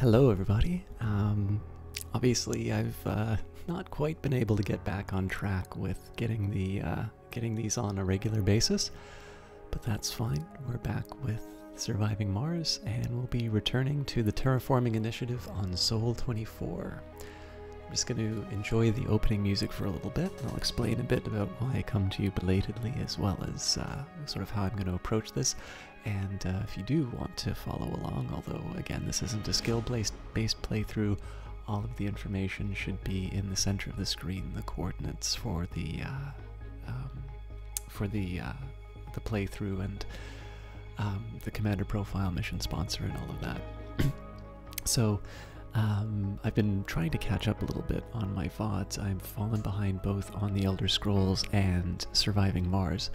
Hello everybody. Obviously I've not quite been able to get back on track with getting these on a regular basis, but that's fine. We're back with Surviving Mars, and we'll be returning to the Terraforming initiative on Sol 24. I'm just going to enjoy the opening music for a little bit, and I'll explain a bit about why I come to you belatedly, as well as sort of how I'm going to approach this. And if you do want to follow along, although again this isn't a skill-based playthrough, all of the information should be in the center of the screen. The coordinates for the playthrough and the commander profile, mission sponsor, and all of that. So I've been trying to catch up a little bit on my VODs. I've fallen behind both on the Elder Scrolls and Surviving Mars.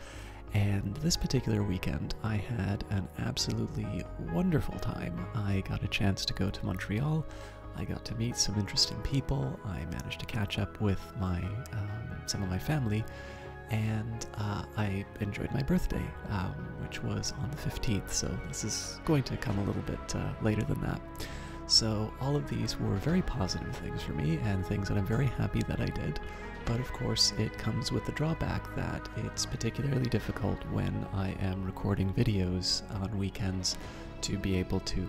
And this particular weekend, I had an absolutely wonderful time. I got a chance to go to Montreal. I got to meet some interesting people. I managed to catch up with some of my family, and I enjoyed my birthday, which was on the 15th. So this is going to come a little bit later than that. So all of these were very positive things for me, and things that I'm very happy that I did. But of course, it comes with the drawback that it's particularly difficult when I am recording videos on weekends to be able to,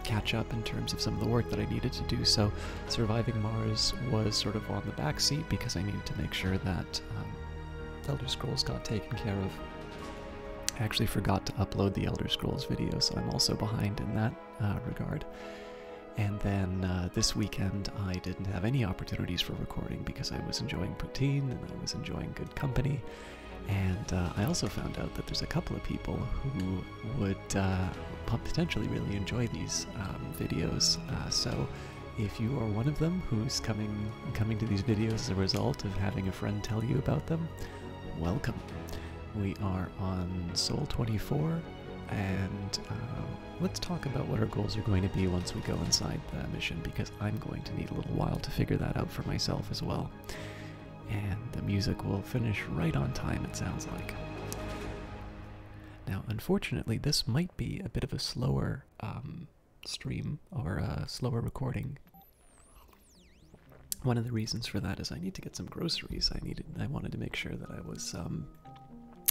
catch up in terms of some of the work that I needed to do. So Surviving Mars was sort of on the back seat because I needed to make sure that Elder Scrolls got taken care of. I actually forgot to upload the Elder Scrolls video, so I'm also behind in that regard. And then this weekend I didn't have any opportunities for recording because I was enjoying poutine and I was enjoying good company. And I also found out that there's a couple of people who would potentially really enjoy these videos. So if you are one of them who's coming to these videos as a result of having a friend tell you about them, welcome. We are on Sol 24, and let's talk about what our goals are going to be once we go inside the mission, because I'm going to need a little while to figure that out for myself as well. And the music will finish right on time, it sounds like. Now, unfortunately, this might be a bit of a slower stream, or a slower recording. One of the reasons for that is I need to get some groceries. I wanted to make sure that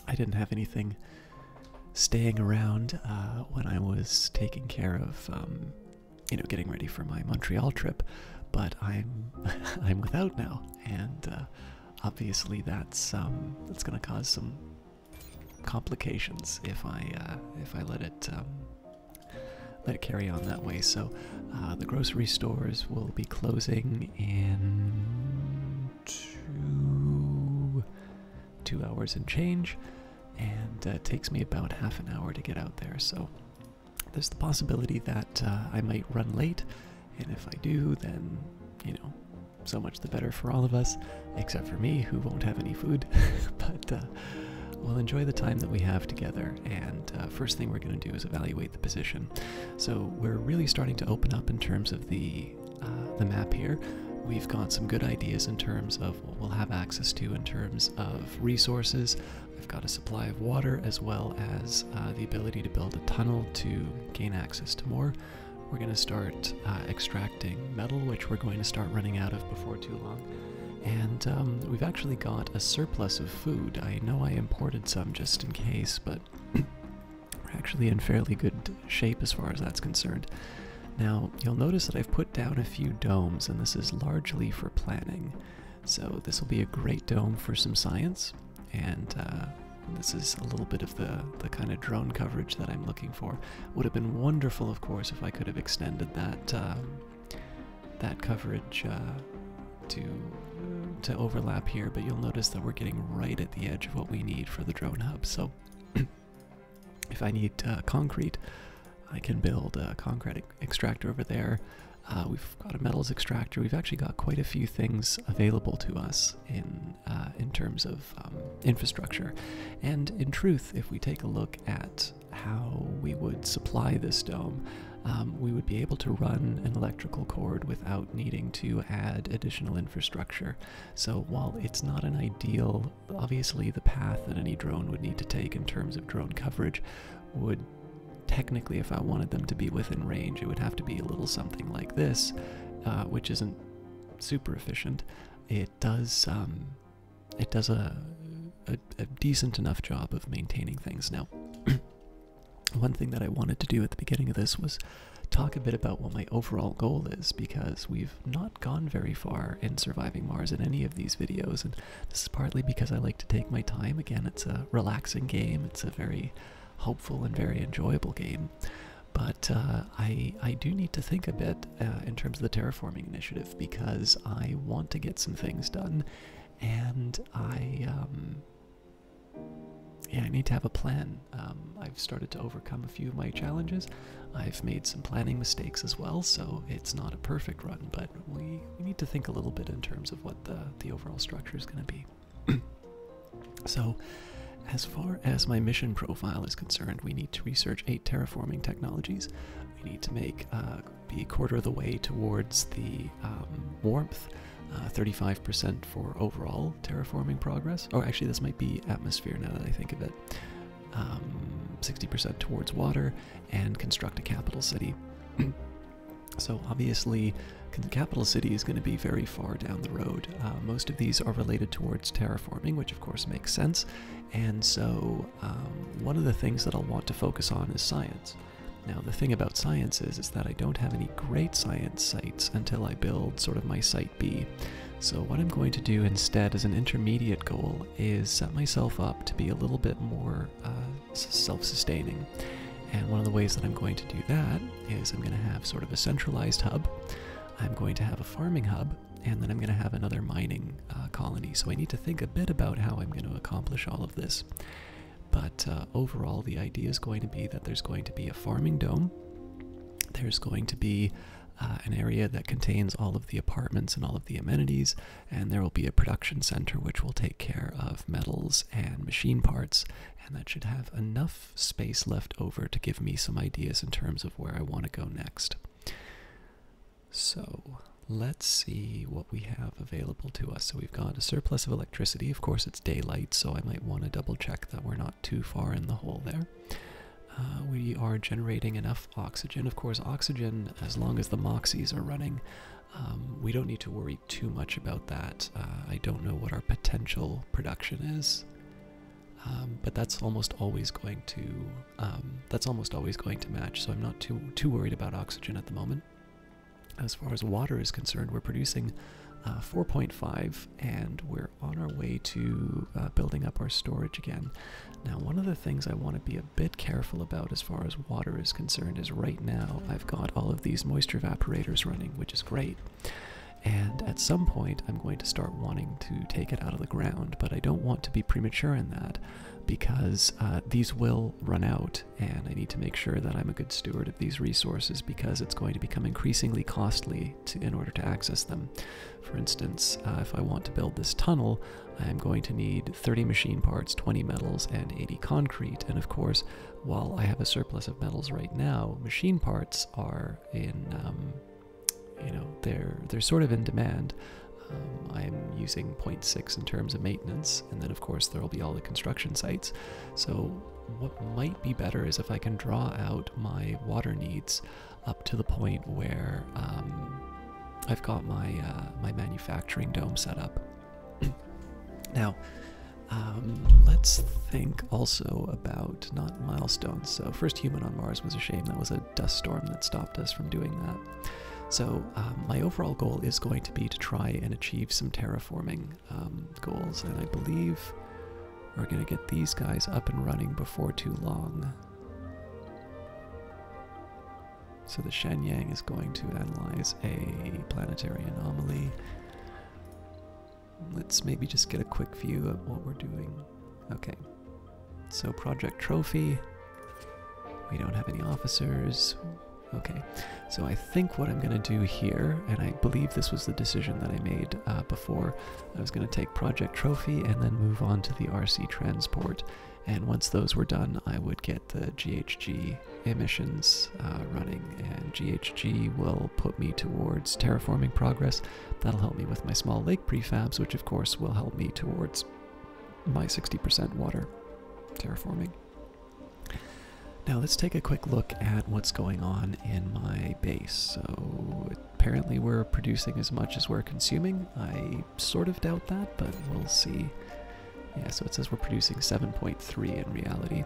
I didn't have anything staying around when I was taking care of, getting ready for my Montreal trip. But I'm without now, and obviously that's going to cause some complications if I let it carry on that way. So the grocery stores will be closing in two hours and change, and it takes me about half an hour to get out there. So there's the possibility that I might run late. And if I do, then, so much the better for all of us, except for me, who won't have any food. But we'll enjoy the time that we have together, and first thing we're going to do is evaluate the position. So we're really starting to open up in terms of the map here. We've got some good ideas in terms of what we'll have access to in terms of resources. I've got a supply of water, as well as the ability to build a tunnel to gain access to more. We're going to start extracting metal, which we're going to start running out of before too long. And we've actually got a surplus of food. I know I imported some just in case, but we're actually in fairly good shape as far as that's concerned. Now, you'll notice that I've put down a few domes, and this is largely for planning. So this will be a great dome for some science, and this is a little bit of the kind of drone coverage that I'm looking for. Would have been wonderful, of course, if I could have extended that coverage to overlap here, but you'll notice that we're getting right at the edge of what we need for the drone hub. So if I need concrete, I can build a concrete extractor over there. We've got a metals extractor. We've actually got quite a few things available to us in terms of infrastructure. And in truth, if we take a look at how we would supply this dome, we would be able to run an electrical cord without needing to add additional infrastructure. So while it's not an ideal, obviously the path that any drone would need to take in terms of drone coverage would technically, if I wanted them to be within range, it would have to be a little something like this, which isn't super efficient. It does a decent enough job of maintaining things. Now, one thing that I wanted to do at the beginning of this was talk a bit about what my overall goal is, because we've not gone very far in surviving Mars in any of these videos, and this is partly because I like to take my time. Again, it's a relaxing game, it's a very hopeful and very enjoyable game, but I do need to think a bit in terms of the terraforming initiative, because I want to get some things done, and I need to have a plan. I've started to overcome a few of my challenges. I've made some planning mistakes as well, so it's not a perfect run, but we need to think a little bit in terms of what the overall structure is going to be. So, as far as my mission profile is concerned, we need to research 8 terraforming technologies. We need to be a quarter of the way towards the warmth, 35% for overall terraforming progress. Oh, actually, this might be atmosphere now that I think of it. 60% towards water, and construct a capital city. So obviously, the capital city is going to be very far down the road. Most of these are related towards terraforming, which of course makes sense. And so one of the things that I'll want to focus on is science. Now, the thing about science is that I don't have any great science sites until I build sort of my Site B. So what I'm going to do instead as an intermediate goal is set myself up to be a little bit more self-sustaining. And one of the ways that I'm going to do that is I'm going to have sort of a centralized hub, I'm going to have a farming hub, and then I'm going to have another mining colony. So I need to think a bit about how I'm going to accomplish all of this. But overall, the idea is going to be that there's going to be a farming dome, there's going to be an area that contains all of the apartments and all of the amenities, and there will be a production center which will take care of metals and machine parts, and that should have enough space left over to give me some ideas in terms of where I want to go next. So let's see what we have available to us. So we've got a surplus of electricity. Of course, it's daylight, so I might want to double check that we're not too far in the hole there. We are generating enough oxygen. Of course, oxygen, as long as the Moxies are running, we don't need to worry too much about that. I don't know what our potential production is, but that's almost always going to match. So I'm not too worried about oxygen at the moment. As far as water is concerned, we're producing 4.5, and we're on our way to building up our storage again. Now, one of the things I want to be a bit careful about as far as water is concerned is right now I've got all of these moisture evaporators running, which is great. And at some point, I'm going to start wanting to take it out of the ground, but I don't want to be premature in that, because these will run out, and I need to make sure that I'm a good steward of these resources, because it's going to become increasingly costly in order to access them. For instance, if I want to build this tunnel, I'm going to need 30 machine parts, 20 metals, and 80 concrete. And of course, while I have a surplus of metals right now, machine parts are in they're sort of in demand. I'm using 0.6 in terms of maintenance, and then of course there will be all the construction sites. So what might be better is if I can draw out my water needs up to the point where I've got my my manufacturing dome set up. Now, let's think also about not milestones. So first human on Mars was a shame. That was a dust storm that stopped us from doing that. So my overall goal is going to be to try and achieve some terraforming goals, and I believe we're going to get these guys up and running before too long. So the Shenyang is going to analyze a planetary anomaly. Let's maybe just get a quick view of what we're doing. Okay, so project trophy. We don't have any officers. Okay, so I think what I'm going to do here, and I believe this was the decision that I made before, I was going to take Project Trophy and then move on to the RC Transport, and once those were done, I would get the GHG emissions running, and GHG will put me towards terraforming progress. That'll help me with my small lake prefabs, which of course will help me towards my 60% water terraforming. Now let's take a quick look at what's going on in my base. So apparently we're producing as much as we're consuming. I sort of doubt that, but we'll see. Yeah, so it says we're producing 7.3 in reality,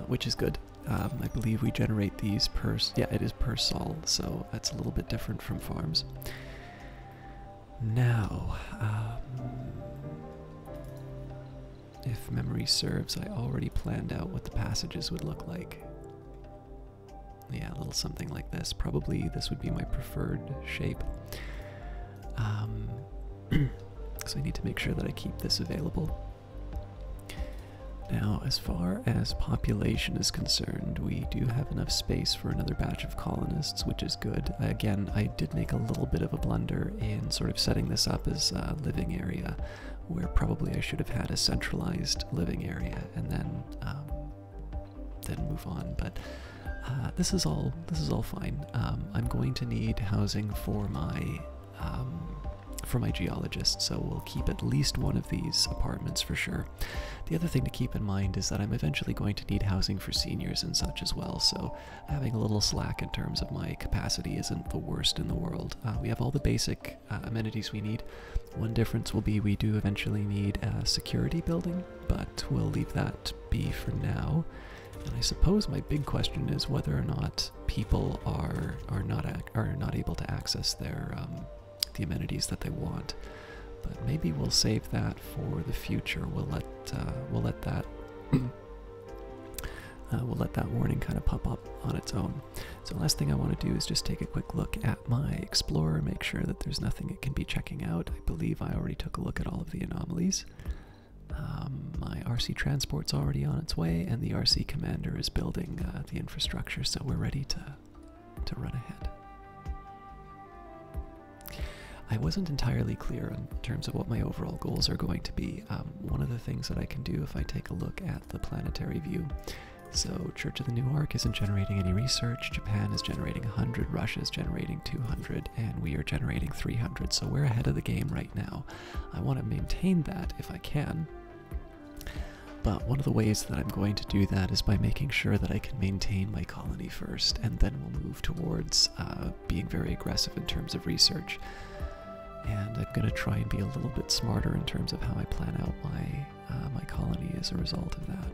which is good. I believe we generate these per, yeah, it is per sol, so that's a little bit different from farms. Now, if memory serves, I already planned out what the passages would look like. Yeah, a little something like this. Probably this would be my preferred shape. So I need to make sure that I keep this available. Now, as far as population is concerned, we do have enough space for another batch of colonists, which is good. Again, I did make a little bit of a blunder in sort of setting this up as a living area, where probably I should have had a centralized living area and then move on. But this is all fine. I'm going to need housing for my geologist, so we'll keep at least one of these apartments for sure. The other thing to keep in mind is that I'm eventually going to need housing for seniors and such as well, so having a little slack in terms of my capacity isn't the worst in the world. We have all the basic amenities we need. One difference will be we do eventually need a security building, but we'll leave that be for now. And I suppose my big question is whether or not people are not able to access their the amenities that they want, but maybe we'll save that for the future. We'll let that warning kind of pop up on its own. So last thing I want to do is just take a quick look at my explorer, make sure that there's nothing it can be checking out. I believe I already took a look at all of the anomalies. My RC transport's already on its way, and the RC commander is building the infrastructure, so we're ready to run ahead. I wasn't entirely clear in terms of what my overall goals are going to be. One of the things that I can do if I take a look at the planetary view. So Church of the New Ark isn't generating any research, Japan is generating 100, Russia is generating 200, and we are generating 300, so we're ahead of the game right now. I want to maintain that if I can, but one of the ways that I'm going to do that is by making sure that I can maintain my colony first, and then we'll move towards being very aggressive in terms of research. And I'm going to try and be a little bit smarter in terms of how I plan out my colony as a result of that.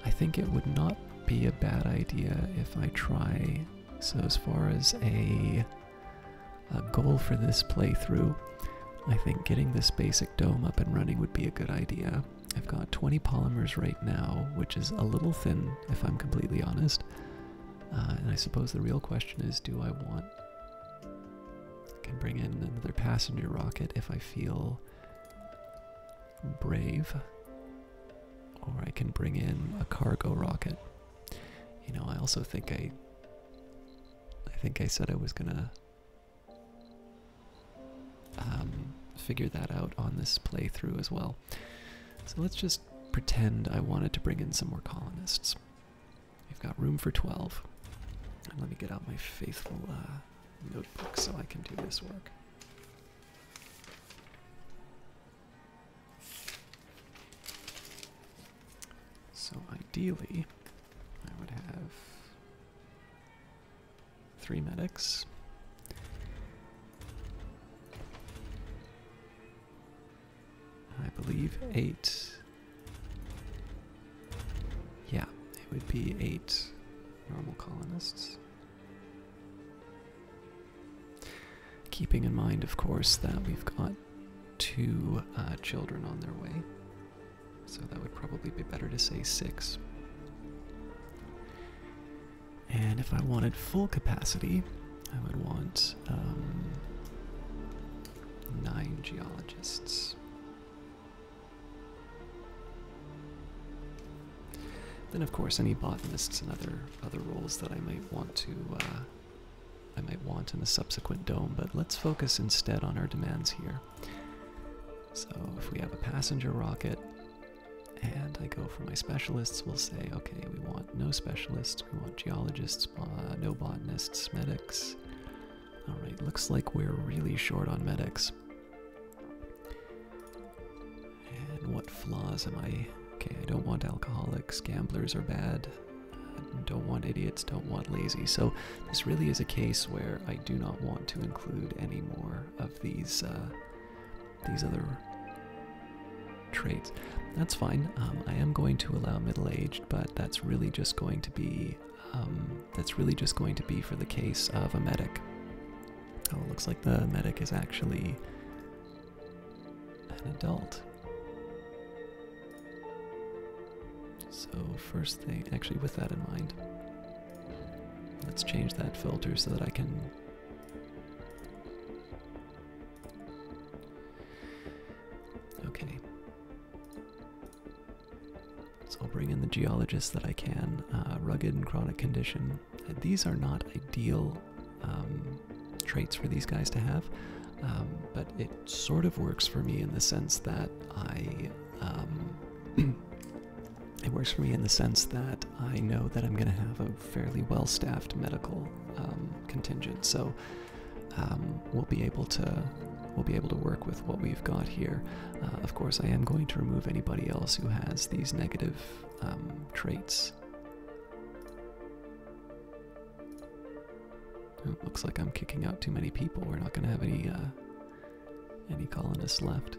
I think it would not be a bad idea if I try, so as far as a goal for this playthrough, I think getting this basic dome up and running would be a good idea. I've got 20 polymers right now, which is a little thin, if I'm completely honest. And I suppose the real question is, do I want... I can bring in another passenger rocket if I feel brave. Or I can bring in a cargo rocket. You know, I also think I said I was gonna figure that out on this playthrough as well. So let's just pretend I wanted to bring in some more colonists. We've got room for 12. And let me get out my faithful notebook so I can do this work. So ideally, I would have 3 medics. I believe 8. Yeah, it would be 8 normal colonists. Keeping in mind, of course, that we've got 2 children on their way. So that would probably be better to say 6. And if I wanted full capacity, I would want 9 geologists. Then, of course, any botanists and other roles that I might want in a subsequent dome. But let's focus instead on our demands here. So, if we have a passenger rocket, and I go for my specialists, we'll say, okay, we want no specialists, we want geologists, no botanists, medics, Alright, looks like we're really short on medics. And what flaws am I? Okay, I don't want alcoholics, gamblers are bad. Don't want idiots, don't want lazy. So this really is a case where I do not want to include any more of these other traits. That's fine. I am going to allow middle-aged, but that's really just going to be for the case of a medic. Oh, it looks like the medic is actually an adult. So first thing, actually with that in mind, let's change that filter so that I can... Okay. So I'll bring in the geologists that I can. Rugged and chronic condition. These are not ideal traits for these guys to have, but it sort of works for me in the sense that it works for me in the sense that I know that I'm going to have a fairly well-staffed medical contingent, so we'll be able to work with what we've got here. Of course, I am going to remove anybody else who has these negative traits. It looks like I'm kicking out too many people. We're not going to have any colonists left.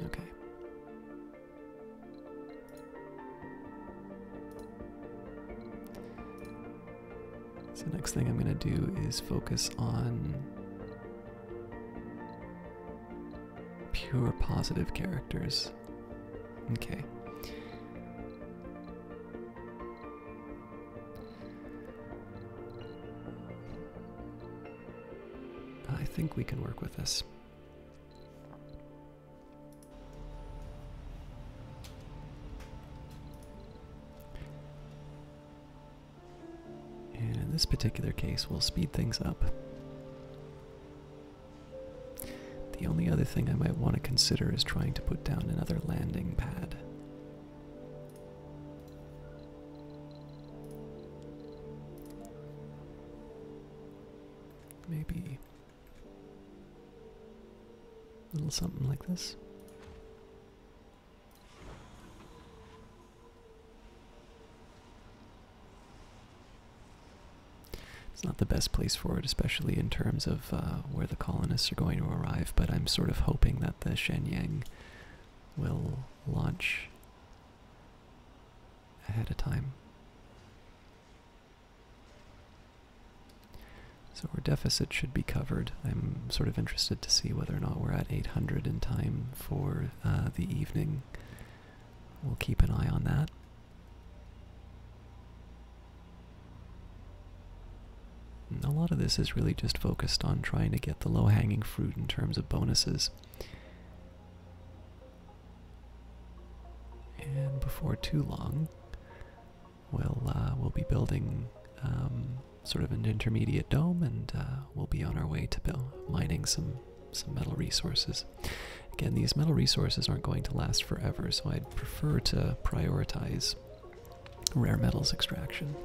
Okay. So next thing I'm going to do is focus on pure positive characters. Okay. I think we can work with this. And in this particular case, we'll speed things up. The only other thing I might want to consider is trying to put down another landing pad. Maybe a little something like this. It's not the best place for it, especially in terms of where the colonists are going to arrive, but I'm sort of hoping that the Shenyang will launch ahead of time. So our deficit should be covered. I'm sort of interested to see whether or not we're at 800 in time for the evening. We'll keep an eye on that. And a lot of this is really just focused on trying to get the low-hanging fruit in terms of bonuses. And before too long, we'll be building sort of an intermediate dome, and we'll be on our way to mining some metal resources. Again, these metal resources aren't going to last forever, so I'd prefer to prioritize rare metals extraction.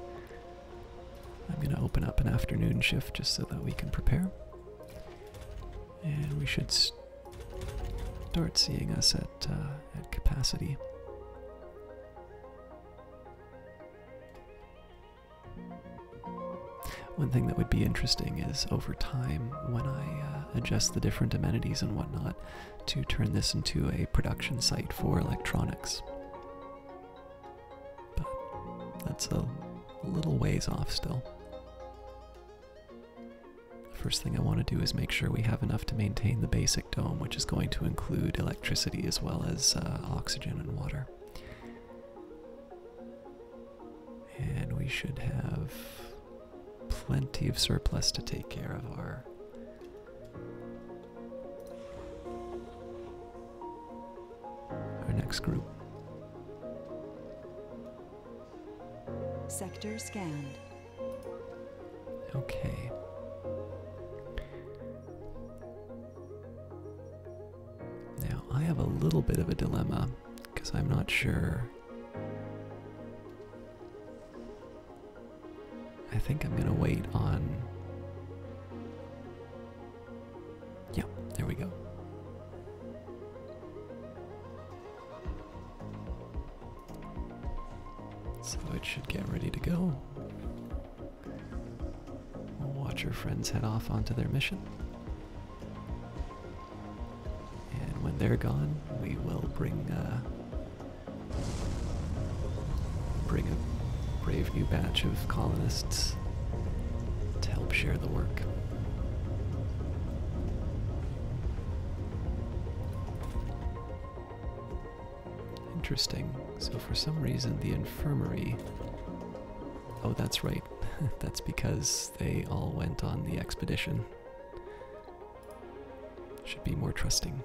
I'm going to open up an afternoon shift just so that we can prepare. And we should start seeing us at capacity. One thing that would be interesting is over time, when I adjust the different amenities and whatnot, to turn this into a production site for electronics. But that's a little ways off still. First thing I want to do is make sure we have enough to maintain the basic dome, which is going to include electricity as well as oxygen and water. And we should have plenty of surplus to take care of our next group. Sector scanned. Okay. Now, I have a little bit of a dilemma, because I'm not sure think I'm gonna wait on... Yeah, there we go. So it should get ready to go. We'll watch our friends head off onto their mission. And when they're gone, we will bring a brave new batch of colonists to help share the work. Interesting. So for some reason the infirmary... Oh, that's right. That's because they all went on the expedition. Should be more trusting.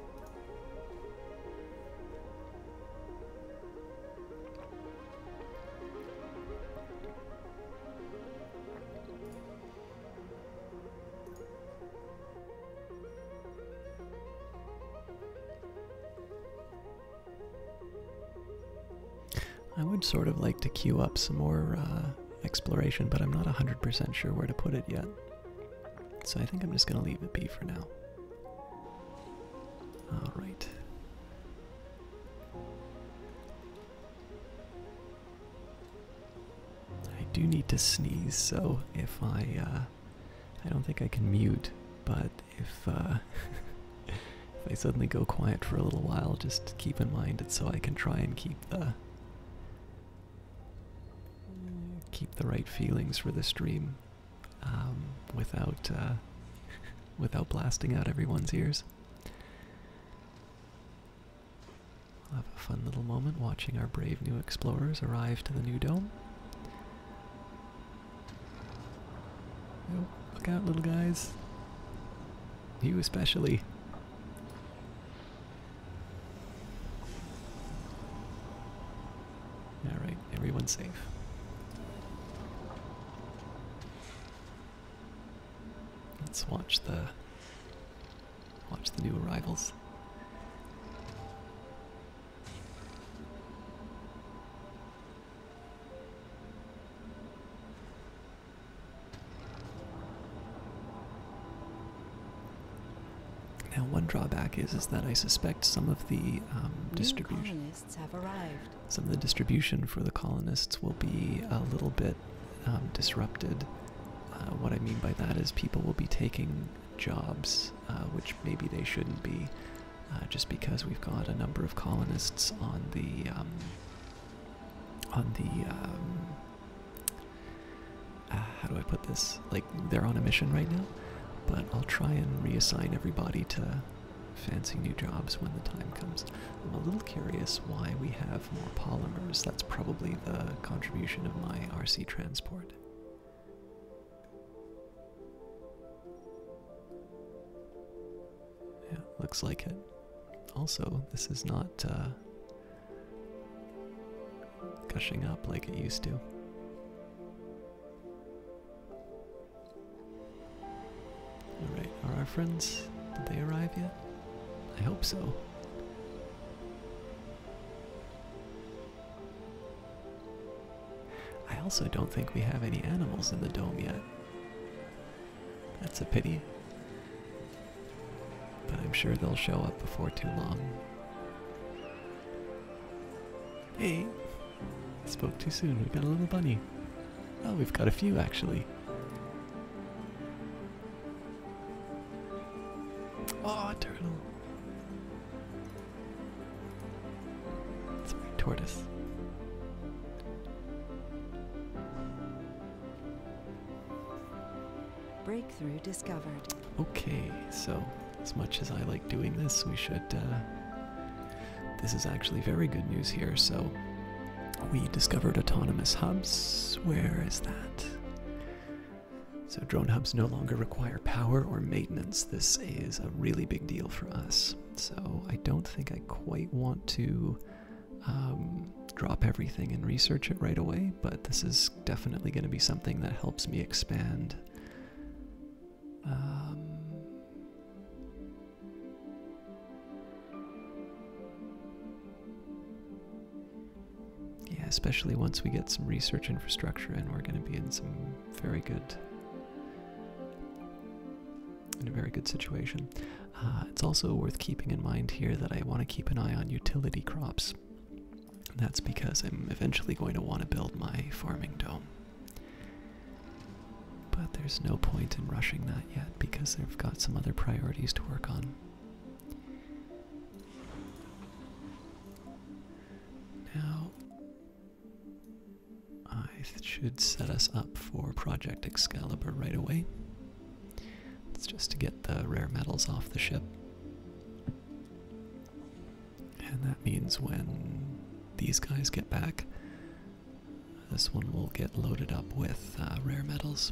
I would sort of like to queue up some more exploration, but I'm not 100% sure where to put it yet. So I think I'm just going to leave it be for now. Alright. I do need to sneeze, so if I don't think I can mute, but if if I suddenly go quiet for a little while, just keep in mind it's so I can try and keep the right feelings for the stream without without blasting out everyone's ears. We'll have a fun little moment watching our brave new explorers arrive to the new dome. Oh, look out, little guys. You especially. Alright, everyone's safe. Let's watch the new arrivals. Now, one drawback is that I suspect some of the distribution, some of the distribution for the colonists will be a little bit disrupted. What I mean by that is people will be taking jobs, which maybe they shouldn't be, just because we've got a number of colonists on the how do I put this? Like, they're on a mission right now, but I'll try and reassign everybody to fancy new jobs when the time comes. I'm a little curious why we have more polymers. That's probably the contribution of my RC transport. Yeah, looks like it. Also, this is not gushing up like it used to. Alright, are our friends, did they arrive yet? I hope so. I also don't think we have any animals in the dome yet. That's a pity. But I'm sure they'll show up before too long. Hey! Spoke too soon, we've got a little bunny. Oh, we've got a few actually. Oh, a turtle. It's my tortoise. Breakthrough discovered. Okay, so as much as I like doing this, we should, this is actually very good news here. So we discovered autonomous hubs. Where is that? So drone hubs no longer require power or maintenance. This is a really big deal for us. So I don't think I quite want to drop everything and research it right away, but this is definitely going to be something that helps me expand. Yeah, especially once we get some research infrastructure in, we're going to be in a very good situation. It's also worth keeping in mind here that I want to keep an eye on utility crops. And that's because I'm eventually going to want to build my farming dome. But there's no point in rushing that yet because I've got some other priorities to work on. Now, I should set us up for Project Excalibur right away. It's just to get the rare metals off the ship. And that means when these guys get back, this one will get loaded up with rare metals.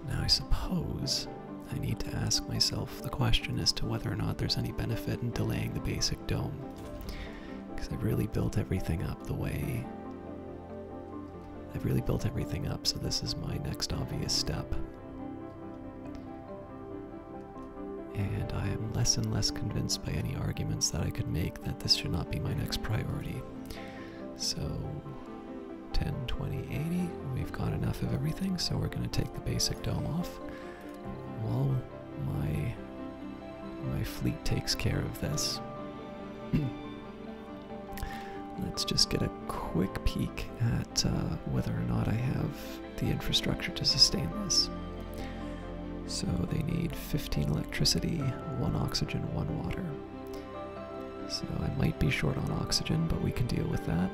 Now I suppose I need to ask myself the question as to whether or not there's any benefit in delaying the basic dome. Because I've really built everything up so this is my next obvious step. And I am less and less convinced by any arguments that I could make that this should not be my next priority. So 10, 20, 80, we've got enough of everything, so we're going to take the basic dome off while my fleet takes care of this. Let's just get a quick peek at whether or not I have the infrastructure to sustain this. So they need 15 electricity, 1 oxygen, 1 water. So I might be short on oxygen, but we can deal with that.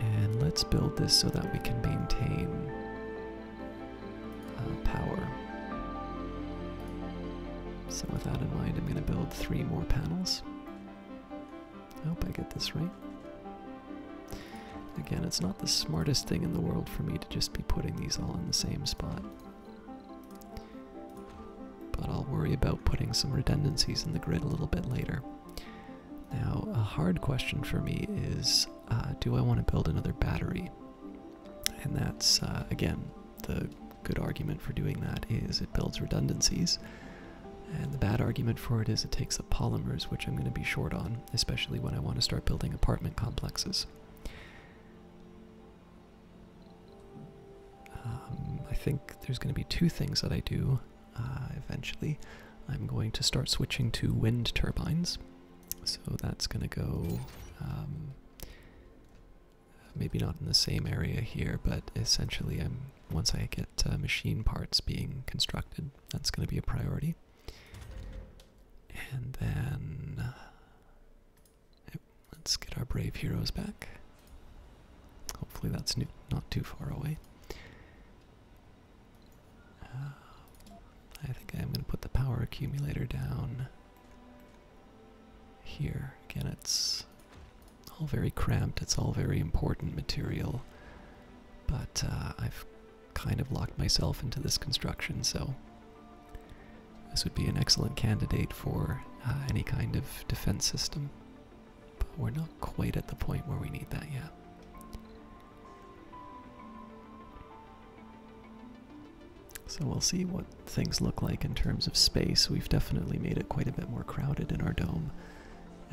And let's build this so that we can maintain power. So with that in mind, I'm going to build 3 more panels. I hope I get this right. Again, it's not the smartest thing in the world for me to just be putting these all in the same spot. But I'll worry about putting some redundancies in the grid a little bit later. Now, a hard question for me is, do I want to build another battery? And that's, again, the good argument for doing that is it builds redundancies. And the bad argument for it is it takes up polymers, which I'm going to be short on, especially when I want to start building apartment complexes. I think there's going to be 2 things that I do eventually. I'm going to start switching to wind turbines. So that's going to go, maybe not in the same area here, but essentially once I get machine parts being constructed, that's going to be a priority. And then, let's get our brave heroes back. Hopefully that's not too far away. I think I'm going to put the power accumulator down here. Again, it's all very cramped, it's all very important material, but I've kind of locked myself into this construction, so this would be an excellent candidate for any kind of defense system. But we're not quite at the point where we need that yet. So we'll see what things look like in terms of space. We've definitely made it quite a bit more crowded in our dome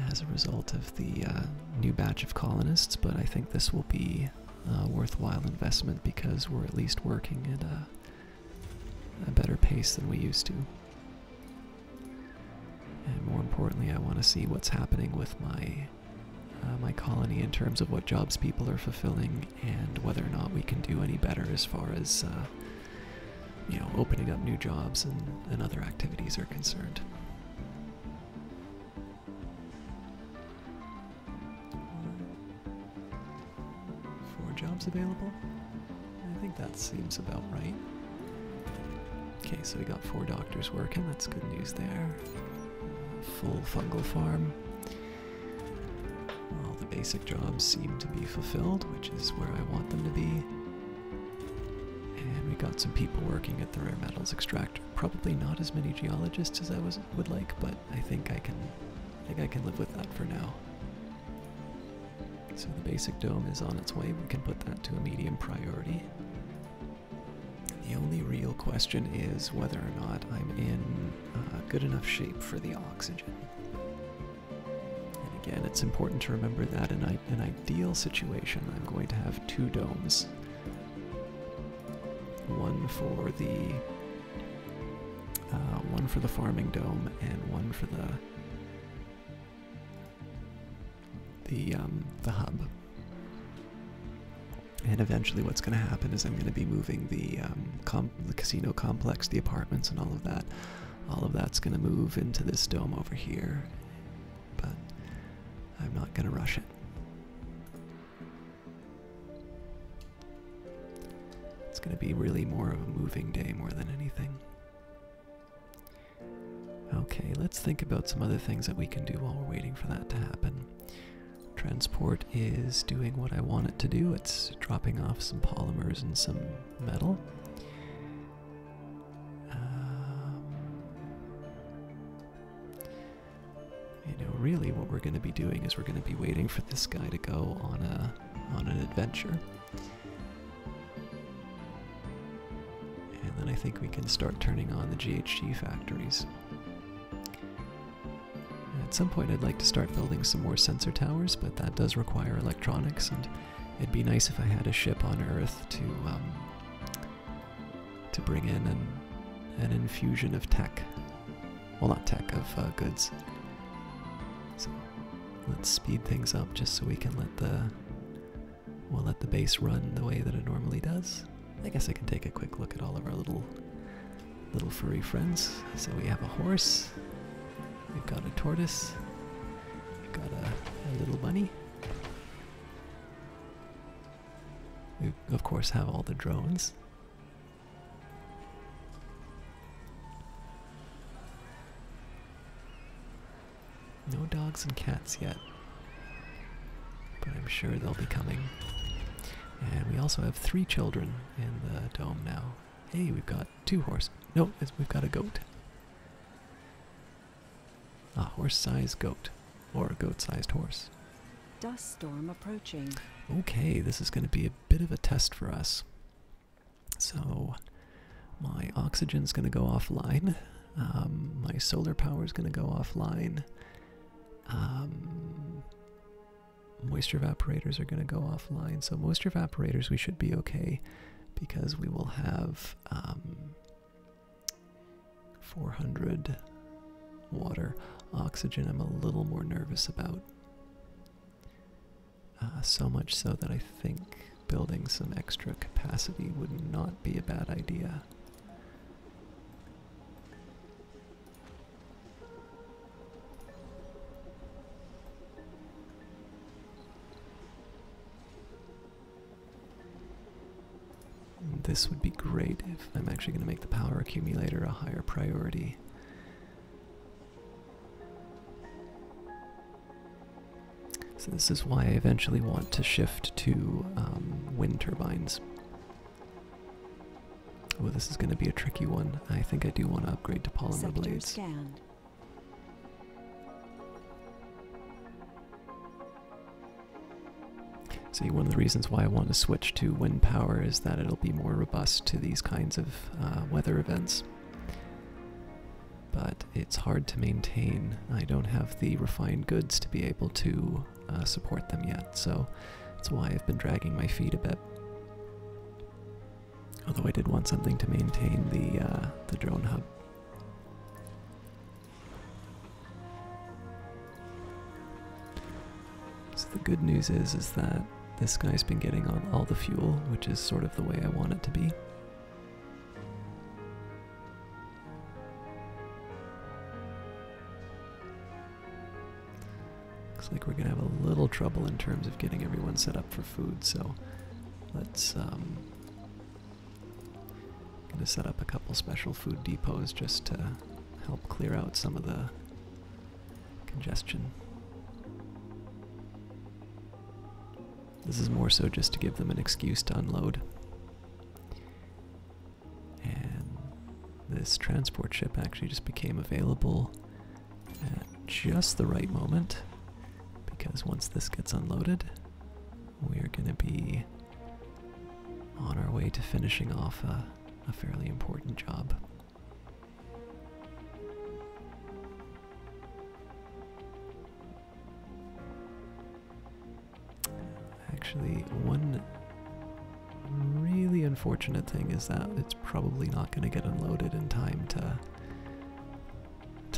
as a result of the new batch of colonists, but I think this will be a worthwhile investment because we're at least working at a better pace than we used to. And more importantly, I want to see what's happening with my my colony in terms of what jobs people are fulfilling and whether or not we can do any better as far as you know, opening up new jobs and other activities are concerned. 4 jobs available? I think that seems about right. Okay, so we got 4 doctors working, that's good news there. Full fungal farm. All the basic jobs seem to be fulfilled, which is where I want them to be. And we got some people working at the rare metals extractor. Probably not as many geologists as I would like, but I think I can live with that for now. So the basic dome is on its way. We can put that to a medium priority. The only real question is whether or not I'm in good enough shape for the oxygen. And again, it's important to remember that in an ideal situation, I'm going to have 2 domes. One for the farming dome and one for the hub. And eventually what's going to happen is I'm going to be moving the casino complex, the apartments and all of that. All of that's going to move into this dome over here, but I'm not going to rush it. It's going to be really more of a moving day more than anything. Okay, let's think about some other things that we can do while we're waiting for that to happen. Transport is doing what I want it to do. It's dropping off some polymers and some metal. You know, really what we're going to be doing is we're going to be waiting for this guy to go on an adventure. And then I think we can start turning on the GHG factories. At some point I'd like to start building some more sensor towers, but that does require electronics, and it'd be nice if I had a ship on Earth to bring in an infusion of tech. Well, not tech, of goods. So let's speed things up just so we can let the base run the way that it normally does. I guess I can take a quick look at all of our little furry friends. So we have a horse. We've got a tortoise, we've got a little bunny. We, of course, have all the drones. No dogs and cats yet, but I'm sure they'll be coming. And we also have 3 children in the dome now. Hey, we've got 2 horses. No, we've got a goat. A horse-sized goat, or a goat-sized horse. Dust storm approaching. Okay, this is going to be a bit of a test for us. So, my oxygen's going to go offline. My solar power is going to go offline. Moisture evaporators are going to go offline. So moisture evaporators, we should be okay, because we will have 400 water. Oxygen I'm a little more nervous about. So much so that I think building some extra capacity would not be a bad idea. This would be great if I'm actually going to make the power accumulator a higher priority. So this is why I eventually want to shift to wind turbines. Oh, this is going to be a tricky one. I think I do want to upgrade to polymer Sector blades. scanned. See, one of the reasons why I want to switch to wind power is that it'll be more robust to these kinds of weather events. But it's hard to maintain. I don't have the refined goods to be able to support them yet, so that's why I've been dragging my feet a bit. Although I did want something to maintain the drone hub. So the good news is that this guy's been getting on all the fuel, which is sort of the way I want it to be. Looks like we're gonna have a little trouble in terms of getting everyone set up for food, so let's gonna set up a couple special food depots just to help clear out some of the congestion. This is more so just to give them an excuse to unload. And this transport ship actually just became available at just the right moment, because once this gets unloaded, we are going to be on our way to finishing off a fairly important job. Actually, one really unfortunate thing is that it's probably not going to get unloaded in time to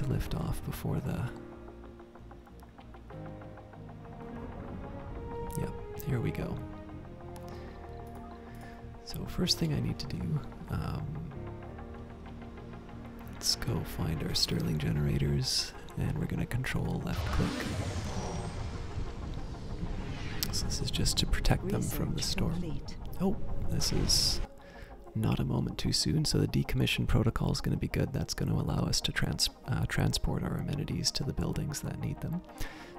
lift off before the... Yep, here we go. So first thing I need to do, let's go find our Stirling generators, and we're going to control left click. So this is just to protect them from the storm. Complete. Oh, this is not a moment too soon, so the decommission protocol is going to be good. That's going to allow us to transport our amenities to the buildings that need them.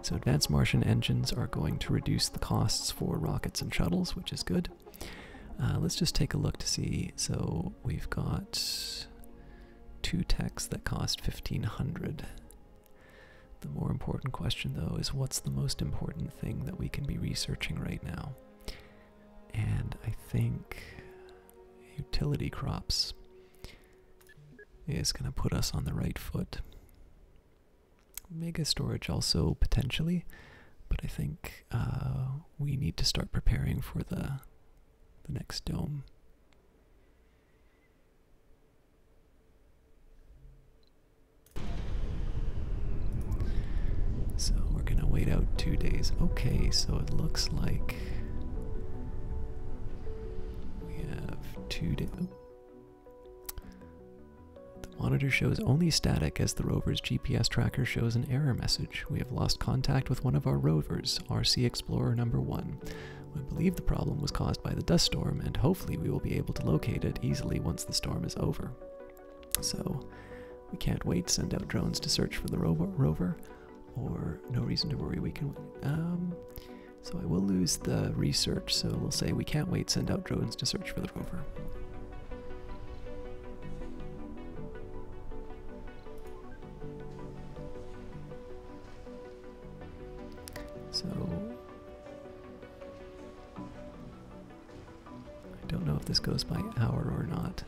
So advanced Martian engines are going to reduce the costs for rockets and shuttles, which is good. Let's just take a look to see. So we've got 2 techs that cost 1,500. The more important question, though, is what's the most important thing that we can be researching right now? And I think utility crops is going to put us on the right foot. Mega storage also potentially, but I think we need to start preparing for the next dome. So we're gonna wait out 2 days. Okay, so it looks like we have 2 days. The monitor shows only static as the rover's GPS tracker shows an error message. We have lost contact with one of our rovers, RC Explorer number 1. We believe the problem was caused by the dust storm, and hopefully we will be able to locate it easily once the storm is over. So we can't wait to send out drones to search for the rover, or no reason to worry, we can wait. So I will lose the research, so we'll say we can't wait, send out drones to search for the rover. So I don't know if this goes by hour or not.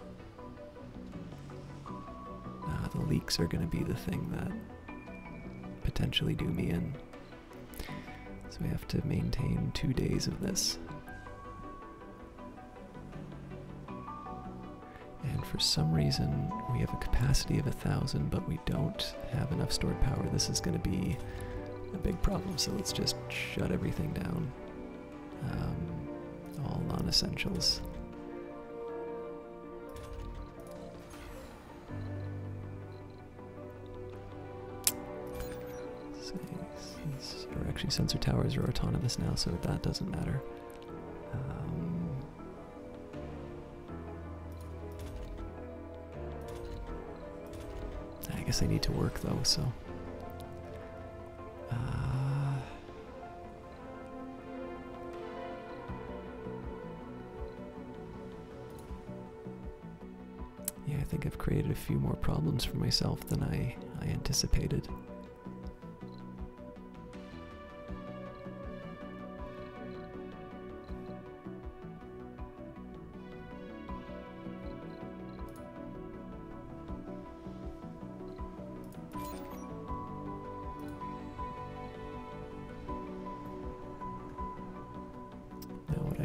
The leaks are going to be the thing that potentially do me in. So we have to maintain 2 days of this. And for some reason, we have a capacity of 1,000, but we don't have enough stored power. This is going to be a big problem, so let's just shut everything down. All non-essentials. Or actually, sensor towers are autonomous now, so that doesn't matter. I guess I need to work though, so. Yeah, I think I've created a few more problems for myself than I anticipated.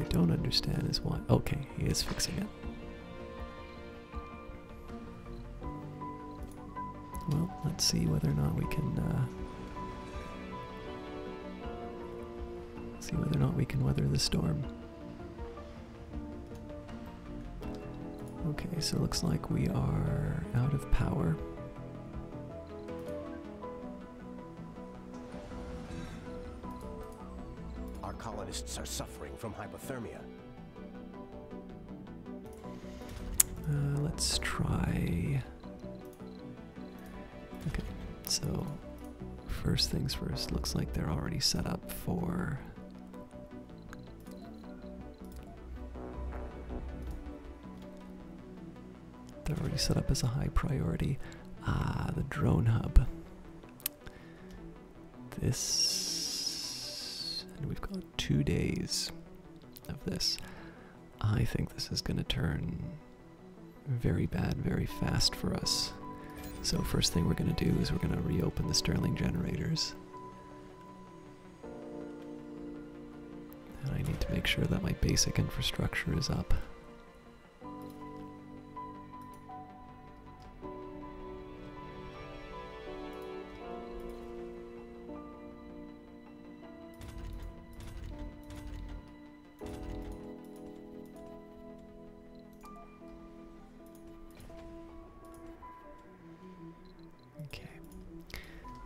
Don't understand is why. Okay, he is fixing it. Well, let's see whether or not we can weather the storm. Okay, so it looks like we are out of power. Colonists are suffering from hypothermia. Let's try. Okay, so first things first, looks like they're already set up for. They're already set up as a high priority. The drone hub. This. And we've got 2 days. of this. I think this is going to turn very bad very fast for us. So first thing we're going to do is we're going to reopen the Stirling generators. And I need to make sure that my basic infrastructure is up.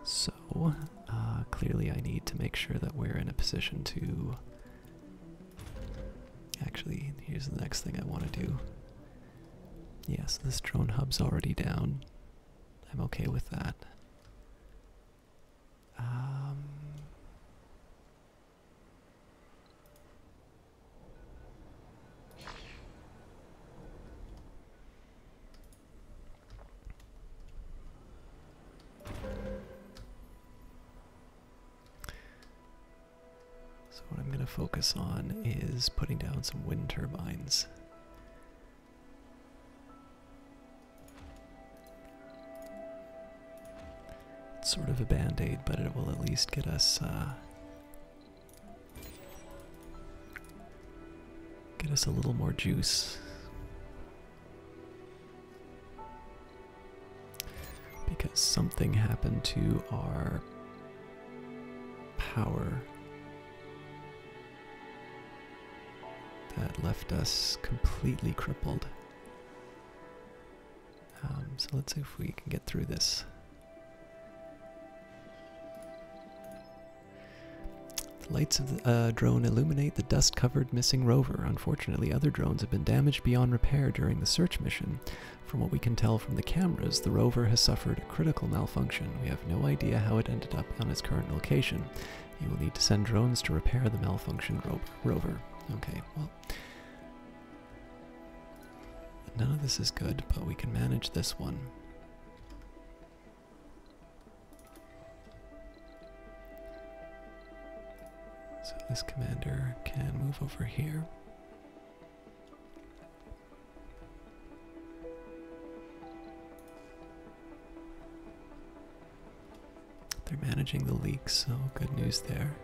So, clearly I need to make sure that we're in a position to... Actually, here's the next thing I want to do. Yes, this drone hub's already down. I'm okay with that. So what I'm going to focus on is putting down some wind turbines. It's sort of a band-aid, but it will at least get us a little more juice. Because something happened to our power that left us completely crippled. So let's see if we can get through this. The lights of the drone illuminate the dust-covered missing rover. Unfortunately, other drones have been damaged beyond repair during the search mission. From what we can tell from the cameras, the rover has suffered a critical malfunction. We have no idea how it ended up on its current location. You will need to send drones to repair the malfunctioned rover. Okay, well, none of this is good, but we can manage this one. So this commander can move over here. They're managing the leaks, so good news there.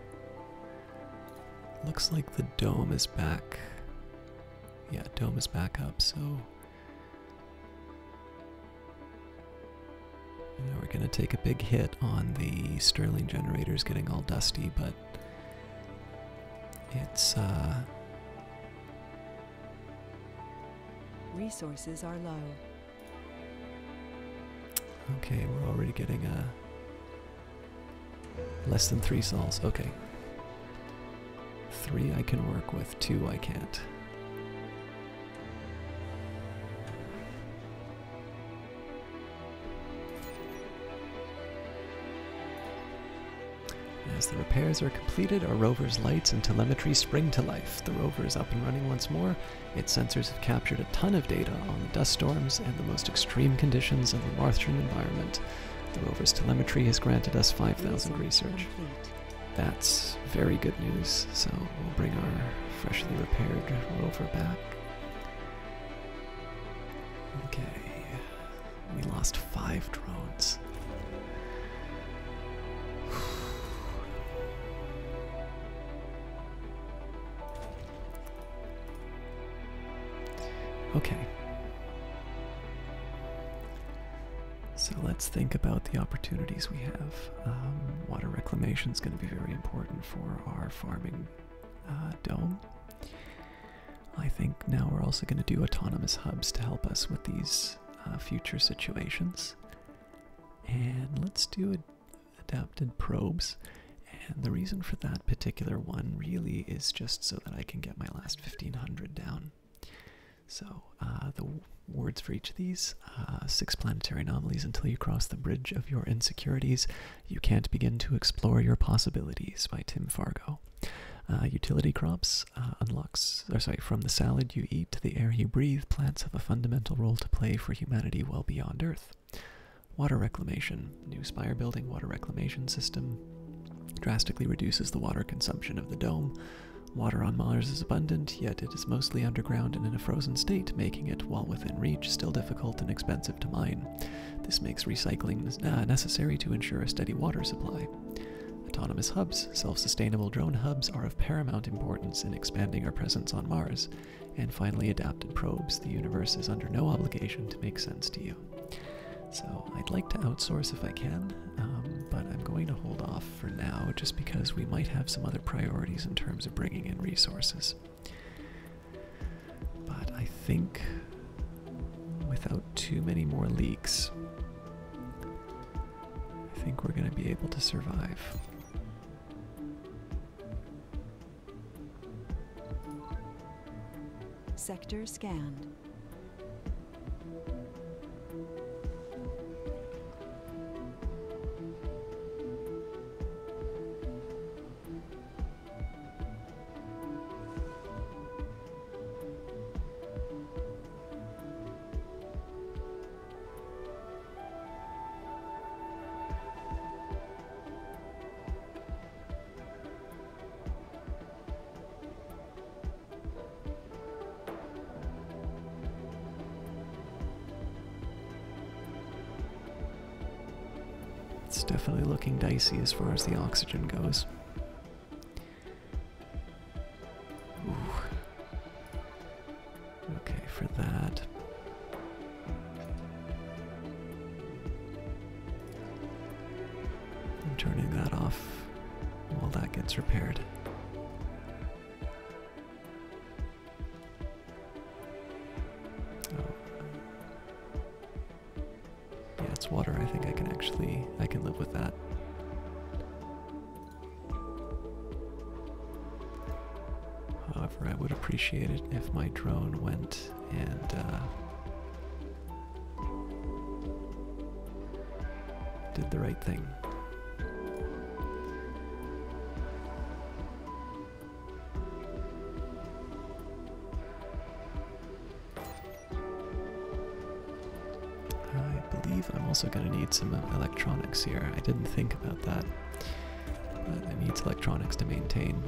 Looks like the dome is back. Yeah, dome is back up, so... we're going to take a big hit on the Stirling generators getting all dusty, but... it's, Resources are low. Okay, we're already getting less than 3 sols. Okay. 3 I can work with, 2 I can't. As the repairs are completed, our rover's lights and telemetry spring to life. The rover is up and running once more. Its sensors have captured a ton of data on the dust storms and the most extreme conditions of the Martian environment. The rover's telemetry has granted us 5,000 research. That's very good news, so we'll bring our freshly repaired rover back. Okay, we lost 5 drones. Okay. So let's think about the opportunities we have. Water reclamation is going to be very important for our farming dome. I think now we're also going to do autonomous hubs to help us with these future situations. And let's do adapted probes. And the reason for that particular one really is just so that I can get my last 1500 down. So, the words for each of these, 6 planetary anomalies until you cross the bridge of your insecurities. You can't begin to explore your possibilities, by Tim Fargo. Utility crops from the salad you eat to the air you breathe, plants have a fundamental role to play for humanity well beyond Earth. Water reclamation, new spire building water reclamation system drastically reduces the water consumption of the dome. Water on Mars is abundant, yet it is mostly underground and in a frozen state, making it, while within reach, still difficult and expensive to mine. This makes recycling necessary to ensure a steady water supply. Autonomous hubs, self-sustainable drone hubs, are of paramount importance in expanding our presence on Mars. And finally, adapted probes. The universe is under no obligation to make sense to you. So I'd like to outsource if I can, but I'm going to hold off for now just because we might have some other priorities in terms of bringing in resources. But I think without too many more leaks, I think we're going to be able to survive. Sector scanned. It's definitely looking dicey as far as the oxygen goes. Ooh. Okay, for that. I'm turning that off while that gets repaired. Water, I think I can live with that. However, I would appreciate it if my drone went and did the right thing. I'm also going to need some electronics here. I didn't think about that, but it needs electronics to maintain.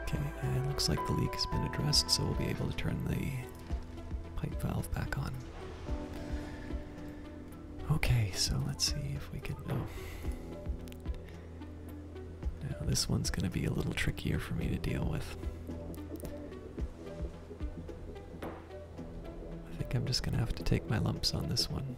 Okay, and it looks like the leak has been addressed, so we'll be able to turn the pipe valve back on. Okay, so let's see if we can... Oh. Now this one's going to be a little trickier for me to deal with. I'm just gonna have to take my lumps on this one.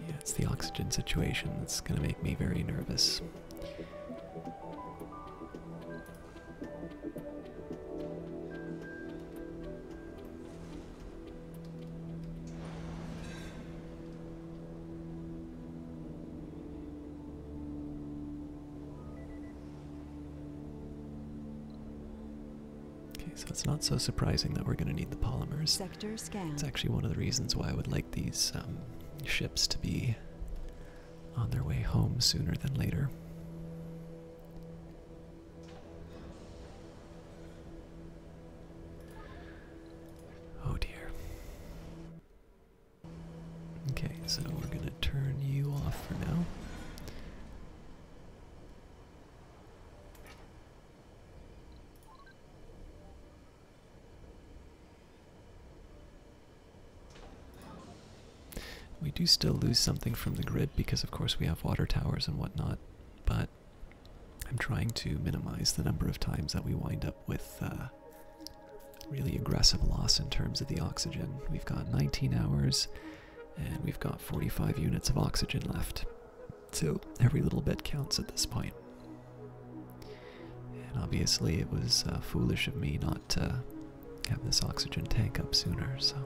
Yeah, it's the oxygen situation that's gonna make me very nervous. So it's not so surprising that we're going to need the polymers. Sector scan. It's actually one of the reasons why I would like these ships to be on their way home sooner than later. Oh dear. Okay, so we're going to turn you off for now. We do still lose something from the grid because of course we have water towers and whatnot, but I'm trying to minimize the number of times that we wind up with really aggressive loss in terms of the oxygen. We've got 19 hours and we've got 45 units of oxygen left, so every little bit counts at this point. And obviously it was foolish of me not to have this oxygen tank up sooner, so...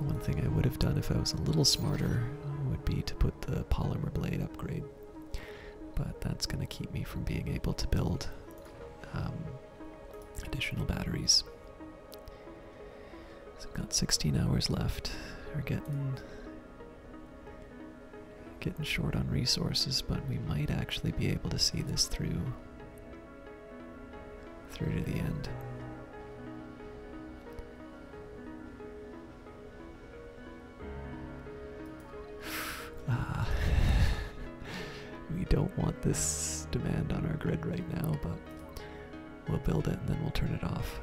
One thing I would have done if I was a little smarter would be to put the polymer blade upgrade. but that's going to keep me from being able to build additional batteries. So I've got 16 hours left. We're getting short on resources, but we might actually be able to see this through to the end. We don't want this demand on our grid right now, but we'll build it and then we'll turn it off.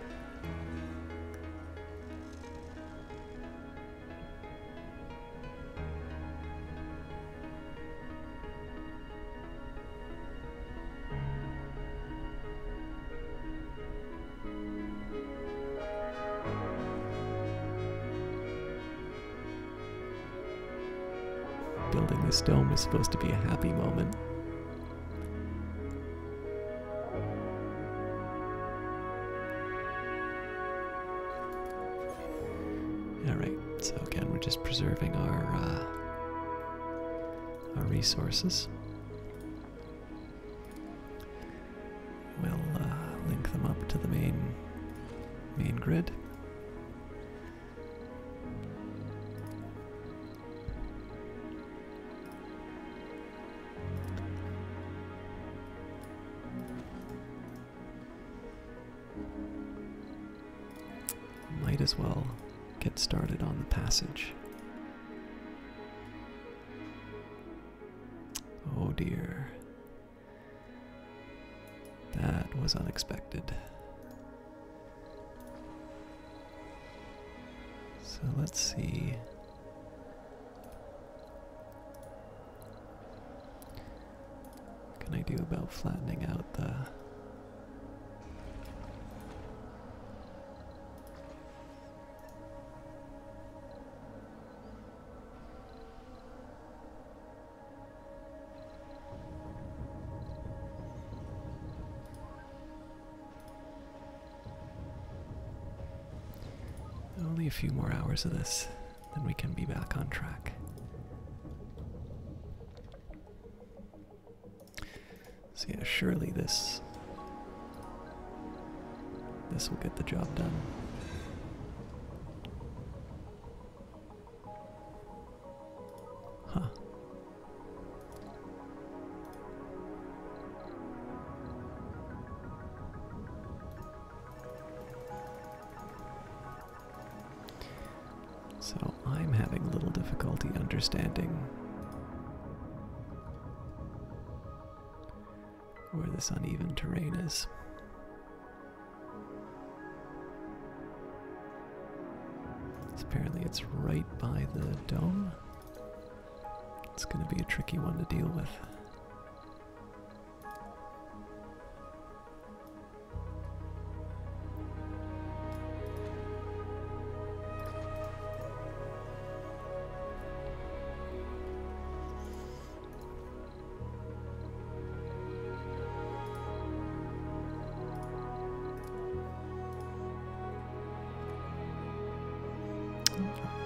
Building this dome is supposed to be a happy moment. Alright, so again we're just preserving our resources. We'll link them up to the main grid. Might as well get started on the passage. Oh dear. That was unexpected. So let's see. What can I do about flattening out the... Only a few more hours of this, then we can be back on track. So yeah, surely this will get the job done. Huh. So I'm having a little difficulty understanding where this uneven terrain is. So apparently it's right by the dome. It's going to be a tricky one to deal with.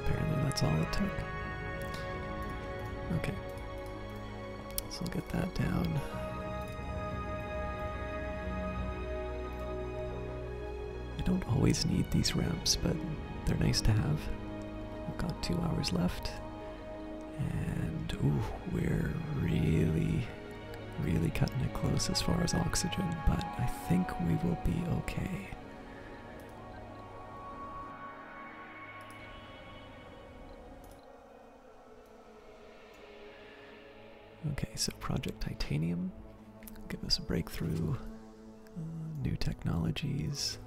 Apparently that's all it took. Okay. So I'll get that down. I don't always need these ramps, but they're nice to have. I've got 2 hours left. And, ooh, we're really cutting it close as far as oxygen, but I think we will be okay. Okay, so Project Titanium, give us a breakthrough, new technologies.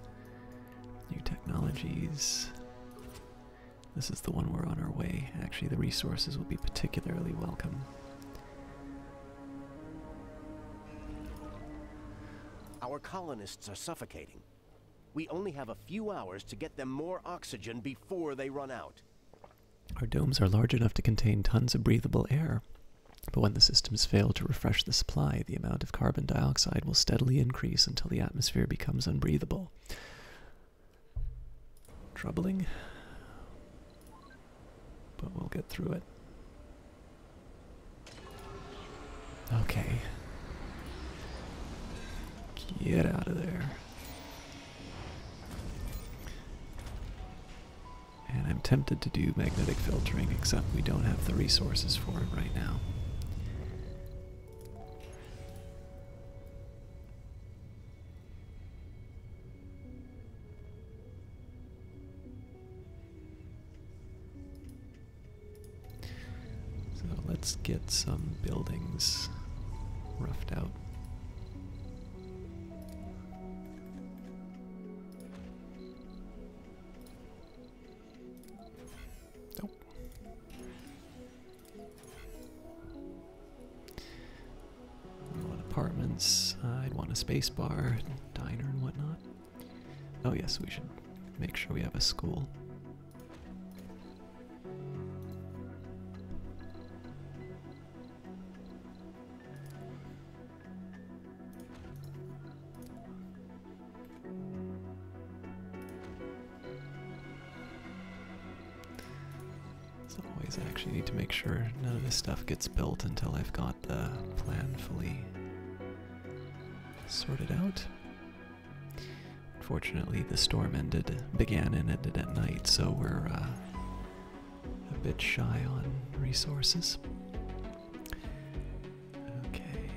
This is the one we're on our way. Actually, the resources will be particularly welcome. Our colonists are suffocating. We only have a few hours to get them more oxygen before they run out. Our domes are large enough to contain tons of breathable air. But when the systems fail to refresh the supply, the amount of carbon dioxide will steadily increase until the atmosphere becomes unbreathable. Troubling, but we'll get through it. Okay, Get out of there. And I'm tempted to do magnetic filtering, except we don't have the resources for it right now. So let's get some buildings roughed out. Apartments. I'd want a space bar, diner, and whatnot. Oh yes, we should make sure we have a school. As always, I actually need to make sure none of this stuff gets built until I've got the plan fully sorted out. Unfortunately, the storm began and ended at night, so we're a bit shy on resources. Okay.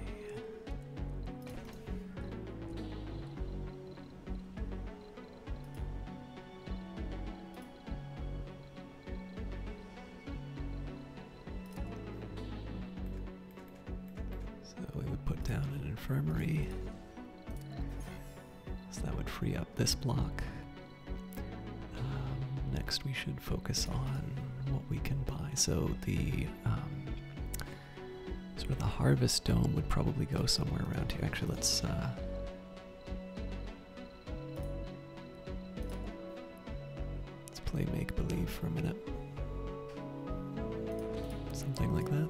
So we would put down an infirmary. So that would free up this block. Next we should focus on what we can buy. So the sort of the harvest dome would probably go somewhere around here. Actually, let's play make-believe for a minute. Something like that.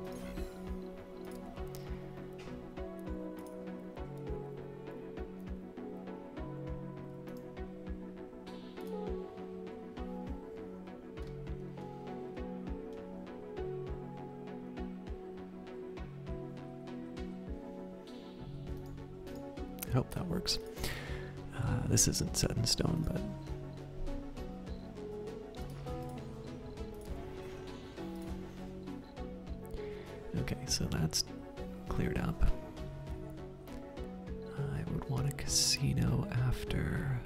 I hope that works. This isn't set in stone, but okay, so that's cleared up. I would want a casino after.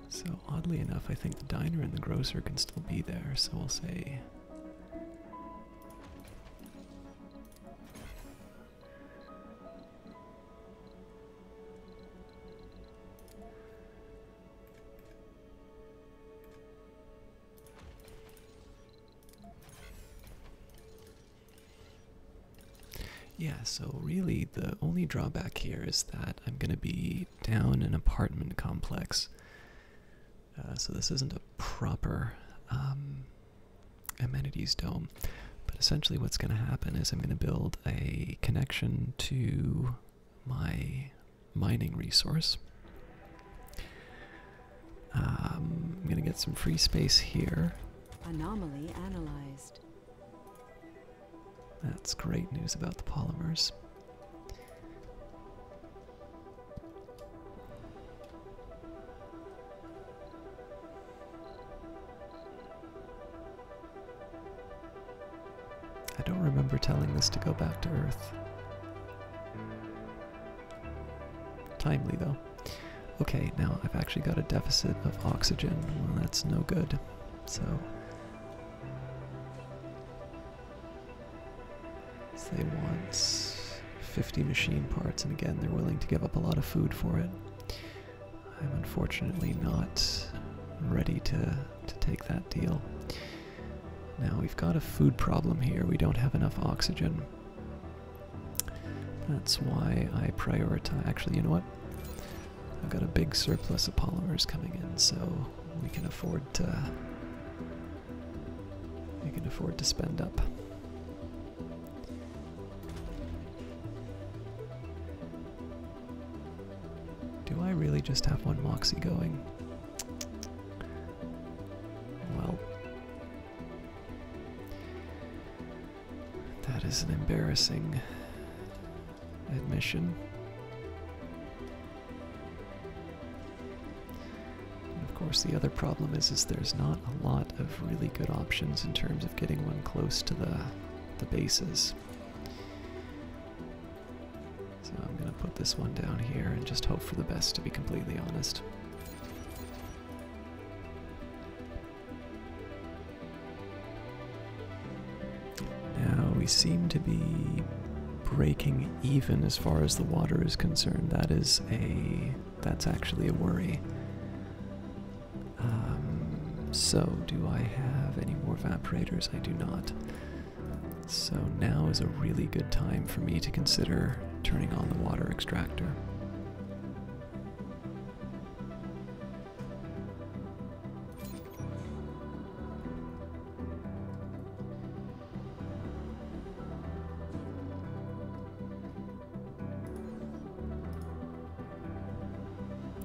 So oddly enough, I think the diner and the grocer can still be there, so we'll say yeah, so really the only drawback here is that I'm going to be down an apartment complex. So this isn't a proper amenities dome, but essentially what's going to happen is I'm going to build a connection to my mining resource. I'm going to get some free space here. Anomaly analyzed. That's great news about the polymers. I don't remember telling this to go back to Earth. Timely, though. Okay, now I've actually got a deficit of oxygen. Well, that's no good. So they want 50 machine parts, and again, they're willing to give up a lot of food for it. I'm unfortunately not ready to take that deal. Now we've got a food problem here. We don't have enough oxygen. That's why I prioritize. Actually, you know what? I've got a big surplus of polymers coming in, so we can afford to spend up. just have one Moxie going. Well, that is an embarrassing admission. And of course, the other problem is there's not a lot of really good options in terms of getting one close to the bases. So I'm going to put this one down here and just hope for the best, to be completely honest. Now we seem to be breaking even as far as the water is concerned. That's actually a worry. So do I have any more evaporators? I do not. So now is a really good time for me to consider turning on the water extractor.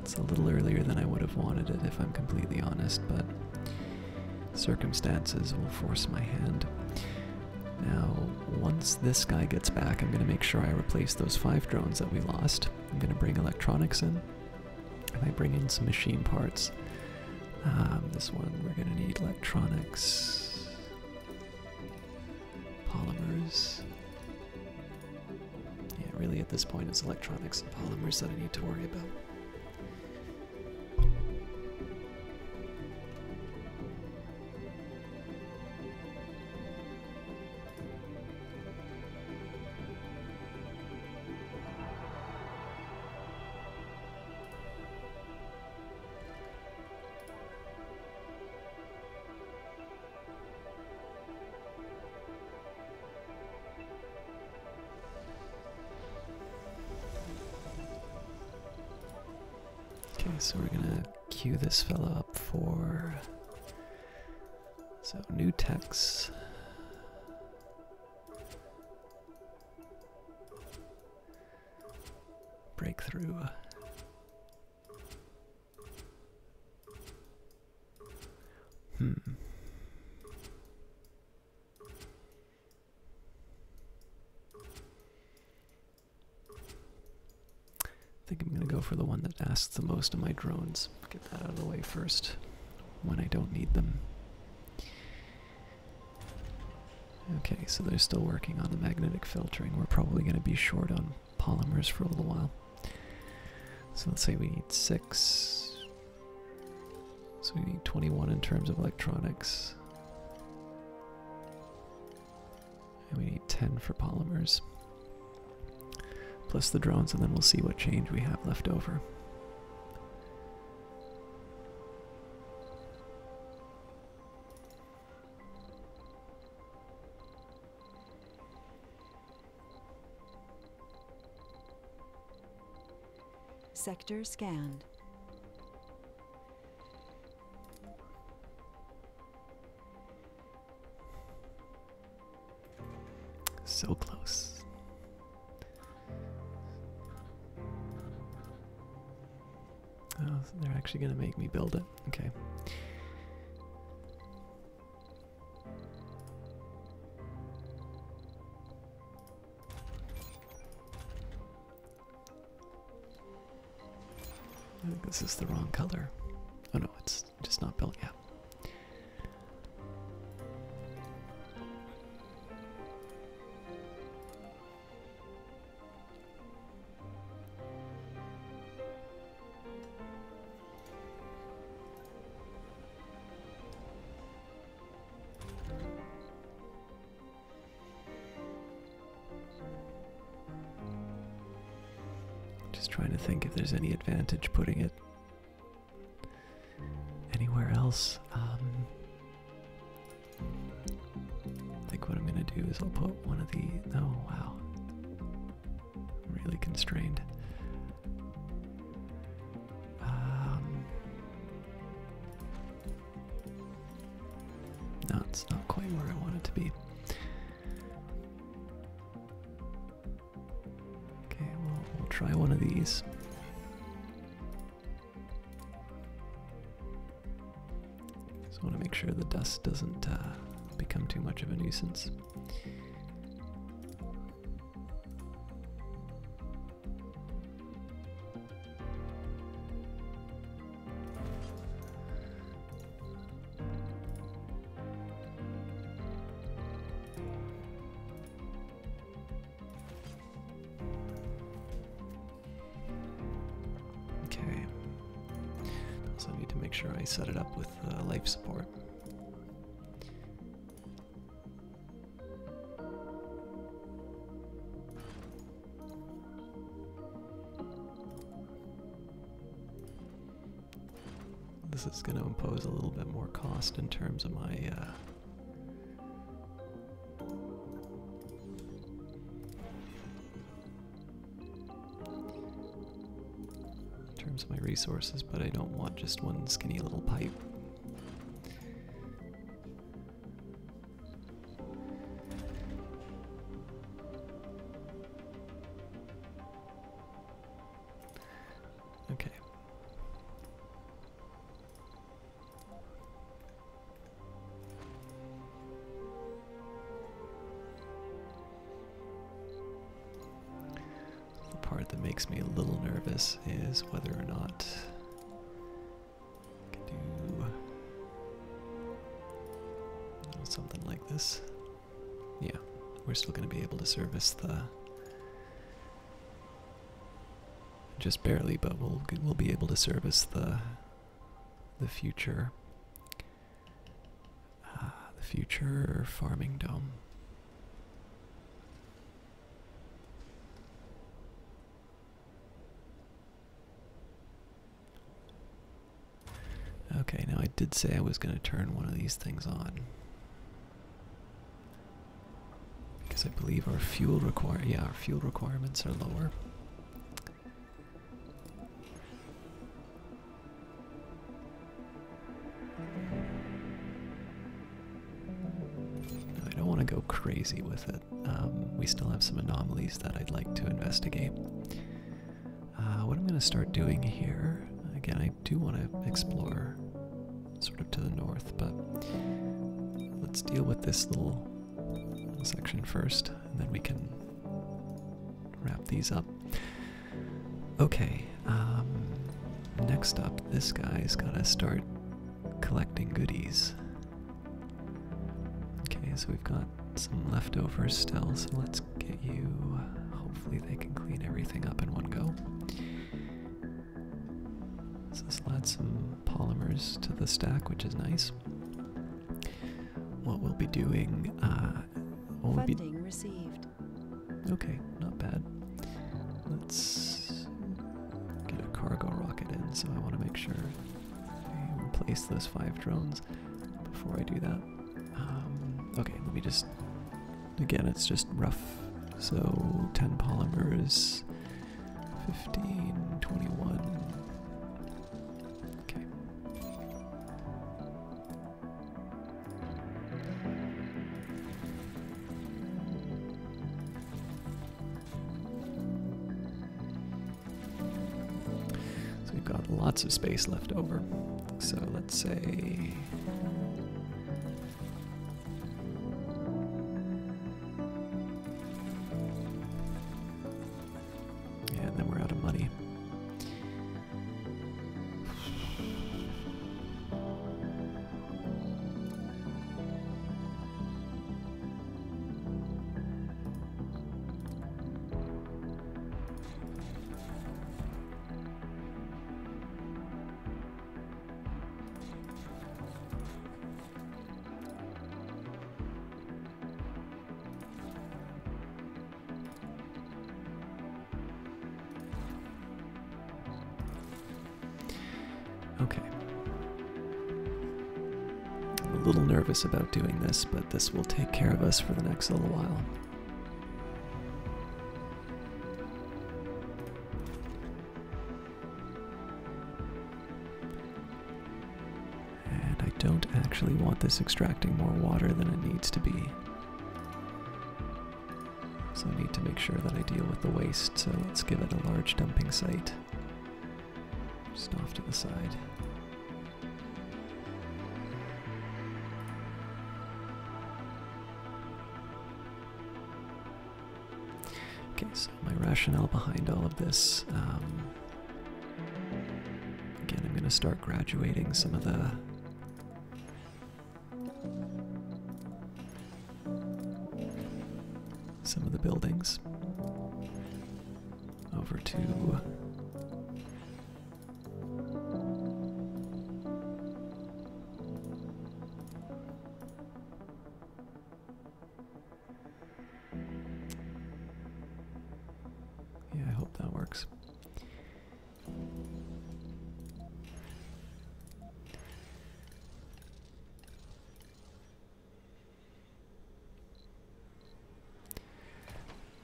It's a little earlier than I would have wanted it, if I'm completely honest, but circumstances will force my hand. Now, once this guy gets back, I'm going to make sure I replace those 5 drones that we lost. I'm going to bring electronics in, and I bring in some machine parts. This one, we're going to need electronics, polymers. Yeah, really at this point it's electronics and polymers that I need to worry about. Okay, so we're gonna queue this fella up for new techs. Breakthrough. I think I'm going to go for the one that asks the most of my drones. Get that out of the way first, when I don't need them. Okay, so they're still working on the magnetic filtering. We're probably going to be short on polymers for a little while. So let's say we need 6. So we need 21 in terms of electronics. And we need 10 for polymers. Plus the drones, and then we'll see what change we have left over. Sector scanned. So close. Oh, they're actually going to make me build it. Okay. I think this is the wrong color. Oh no, it's just not built yet. Just trying to think if there's any advantage putting it anywhere else. I think what I'm going to do is I'll put one of the... Oh, wow. I'm really constrained. No, it's not quite where I want it to be. Okay, we'll try one of these. Just want to make sure the dust doesn't become too much of a nuisance. Okay. Also need to make sure I set it up with life support. This is going to impose a little bit more cost in terms of my resources, but I don't want just one skinny little pipe. Okay. The part that makes me a little nervous is whether or not I can do something like this. Yeah, we're still going to be able to service the, just barely, but we'll be able to service the future farming dome. Okay, now I did say I was going to turn one of these things on, because I believe our fuel requirements are lower. I don't want to go crazy with it. We still have some anomalies that I'd like to investigate. What I'm going to start doing here, again, I do want to explore sort of to the north, but let's deal with this little section first, and then we can wrap these up. Okay, next up, this guy's gotta start collecting goodies. Okay, so we've got some leftovers still, so let's get you, hopefully they can clean everything up in one go. So this will add some polymers to the stack, which is nice. What we'll be doing, Funding received. Okay, not bad. Let's get a cargo rocket in, so I want to make sure I replace those 5 drones before I do that. Okay, let me just, again, it's just rough. So 10 polymers, 15, 21. Okay. So we've got lots of space left over. So let's say okay. I'm a little nervous about doing this, but this will take care of us for the next little while. And I don't actually want this extracting more water than it needs to be. So I need to make sure that I deal with the waste, so let's give it a large dumping site. Just off to the side. Okay, so my rationale behind all of this, again, I'm going to start graduating some of the buildings over to yeah, I hope that works.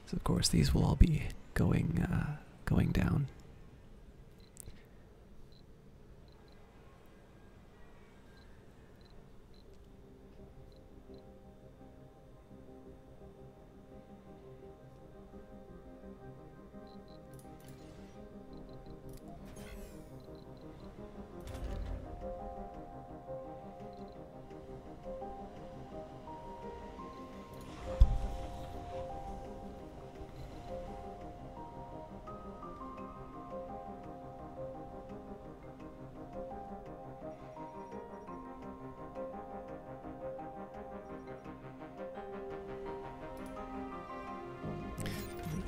So of course these will all be going down.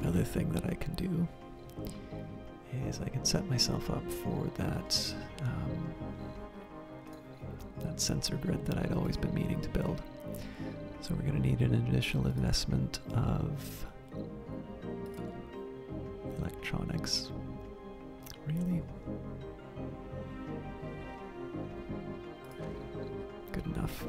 Another thing that I can do is I can set myself up for that that sensor grid that I'd always been meaning to build. So we're going to need an additional investment of electronics. Really? Good enough.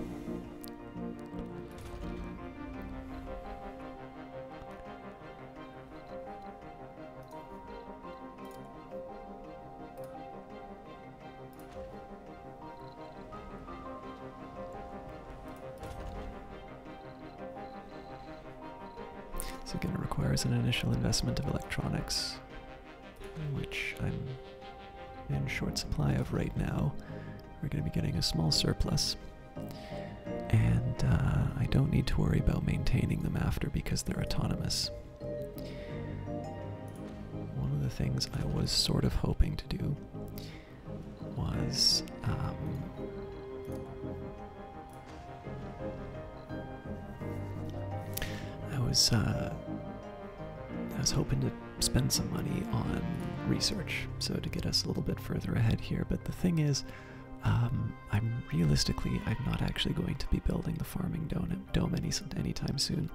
So again, it requires an initial investment of electronics, which I'm in short supply of right now. We're going to be getting a small surplus, and I don't need to worry about maintaining them after because they're autonomous. One of the things I was sort of hoping to do was I was hoping to spend some money on research, so to get us a little bit further ahead here. But the thing is, I'm not actually going to be building the farming dome anytime soon.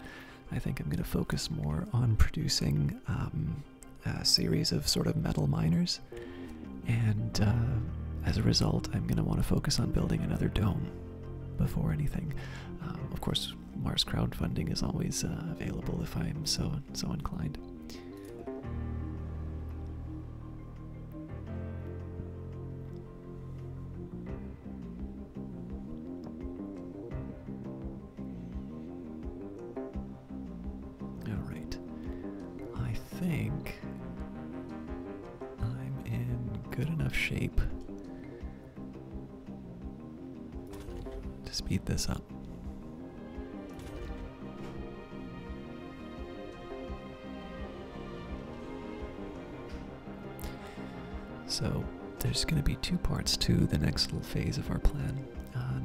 I think I'm going to focus more on producing a series of sort of metal miners, and as a result, I'm going to want to focus on building another dome before anything. Of course, Mars crowdfunding is always available if I'm so inclined. All right, I think I'm in good enough shape to speed this up. So there's going to be two parts to the next little phase of our plan.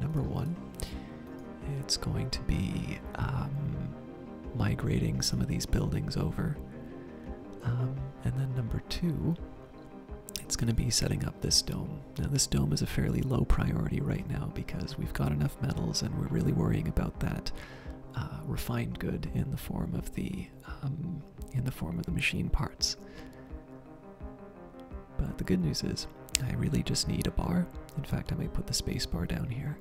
Number one, it's going to be migrating some of these buildings over. And then number two, it's going to be setting up this dome. Now this dome is a fairly low priority right now because we've got enough metals and we're really worrying about that refined good in the form of the machine parts. But the good news is, I really just need a bar. In fact, I might put the space bar down here.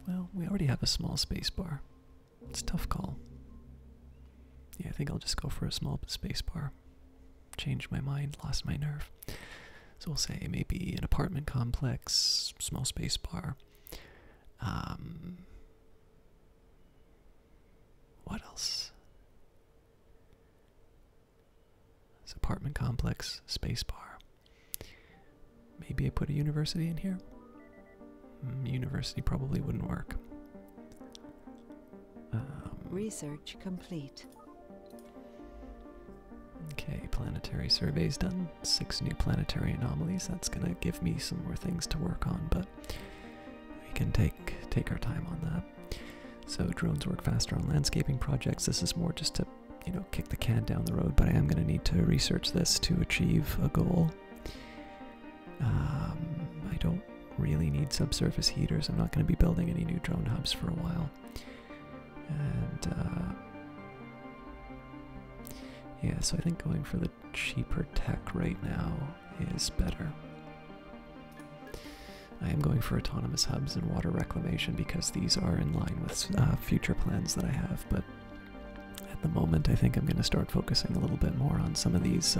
Well, we already have a small space bar. It's a tough call. Yeah, I think I'll just go for a small space bar. Changed my mind, lost my nerve. So we'll say maybe an apartment complex, small space bar. What else? Apartment complex, space bar. Maybe I put a university in here? University probably wouldn't work. Research complete. Okay, planetary surveys done. 6 new planetary anomalies. That's gonna give me some more things to work on, but we can take our time on that. So drones work faster on landscaping projects. This is more just to, you know, kick the can down the road, but I am gonna need to research this to achieve a goal. I don't really need subsurface heaters. I'm not gonna be building any new drone hubs for a while. And yeah, so I think going for the cheaper tech right now is better. I am going for autonomous hubs and water reclamation because these are in line with future plans that I have, but at the moment I think I'm going to start focusing a little bit more on some of these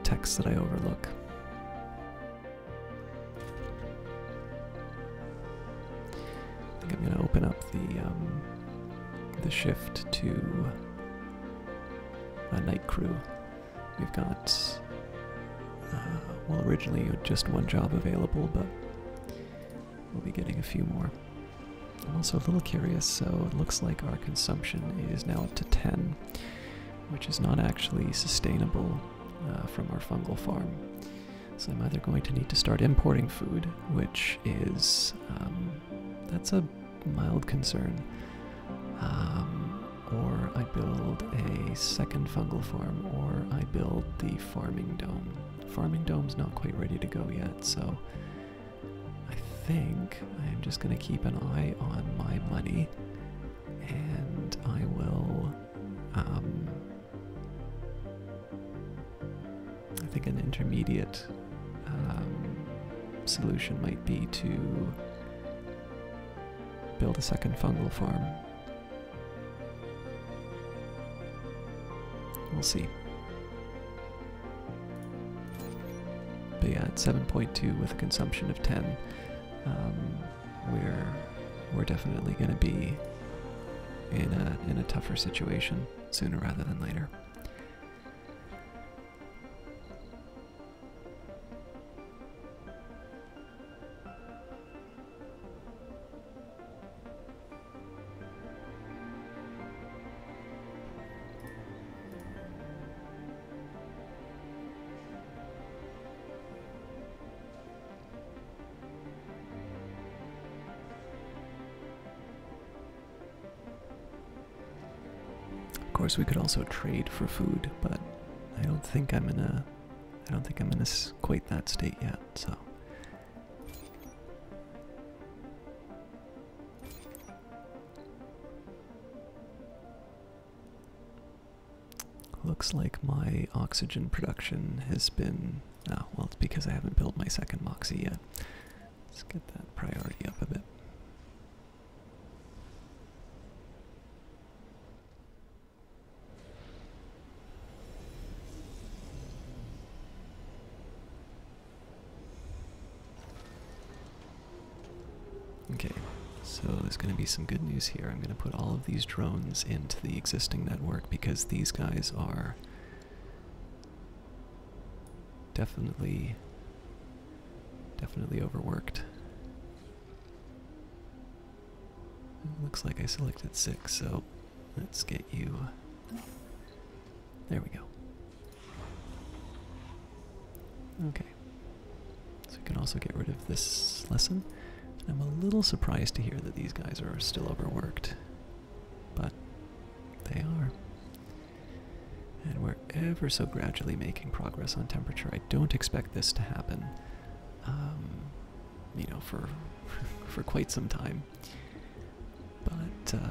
techs that I overlook. I think I'm going to open up the shift to a night crew. We've got, well, originally just 1 job available, but we'll be getting a few more. I'm also a little curious, so it looks like our consumption is now up to 10, which is not actually sustainable from our fungal farm. So I'm either going to need to start importing food, which is, that's a mild concern, or I build a second fungal farm, or I build the farming dome. Farming dome's not quite ready to go yet, so I think I'm just going to keep an eye on my money, and I will, I think an intermediate solution might be to build a second fungal farm. We'll see. But yeah, at 7.2 with a consumption of 10, we're definitely going to be in a tougher situation sooner rather than later. Of course, we could also trade for food, but I don't think I'm in quite that state yet. So looks like my oxygen production has been. Oh, well, it's because I haven't built my second Moxie yet. Let's get that priority up a bit. Okay, so there's going to be some good news here. I'm going to put all of these drones into the existing network because these guys are definitely overworked. It looks like I selected 6, so let's get you. There we go. Okay, so we can also get rid of this lesson. I'm a little surprised to hear that these guys are still overworked, but they are. And we're ever so gradually making progress on temperature. I don't expect this to happen, you know, for quite some time. But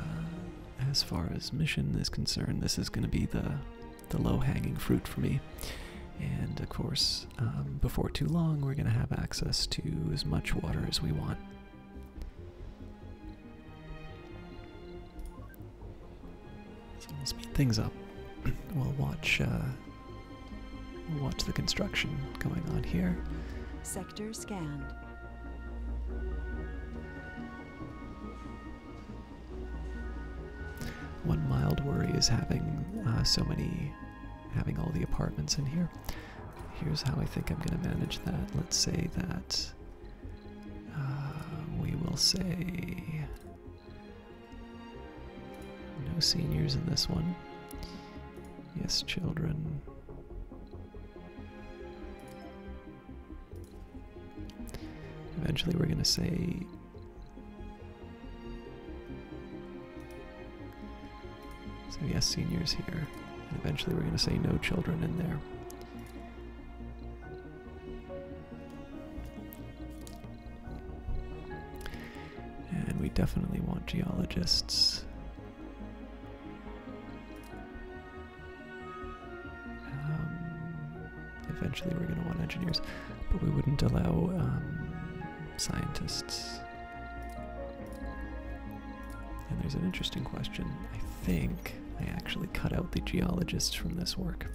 as far as mission is concerned, this is going to be the low-hanging fruit for me. And of course, before too long, we're going to have access to as much water as we want. So we'll speed things up. We'll watch the construction going on here. Sector scanned. One mild worry is having having all the apartments in here. Here's how I think I'm going to manage that. Let's say that we will say No seniors in this one. Yes, children. Eventually we're going to say... So yes, seniors here. And eventually we're going to say no children in there. And we definitely want geologists. Eventually we're going to want engineers, but we wouldn't allow scientists. And there's an interesting question. I think I actually cut out the geologists from this work,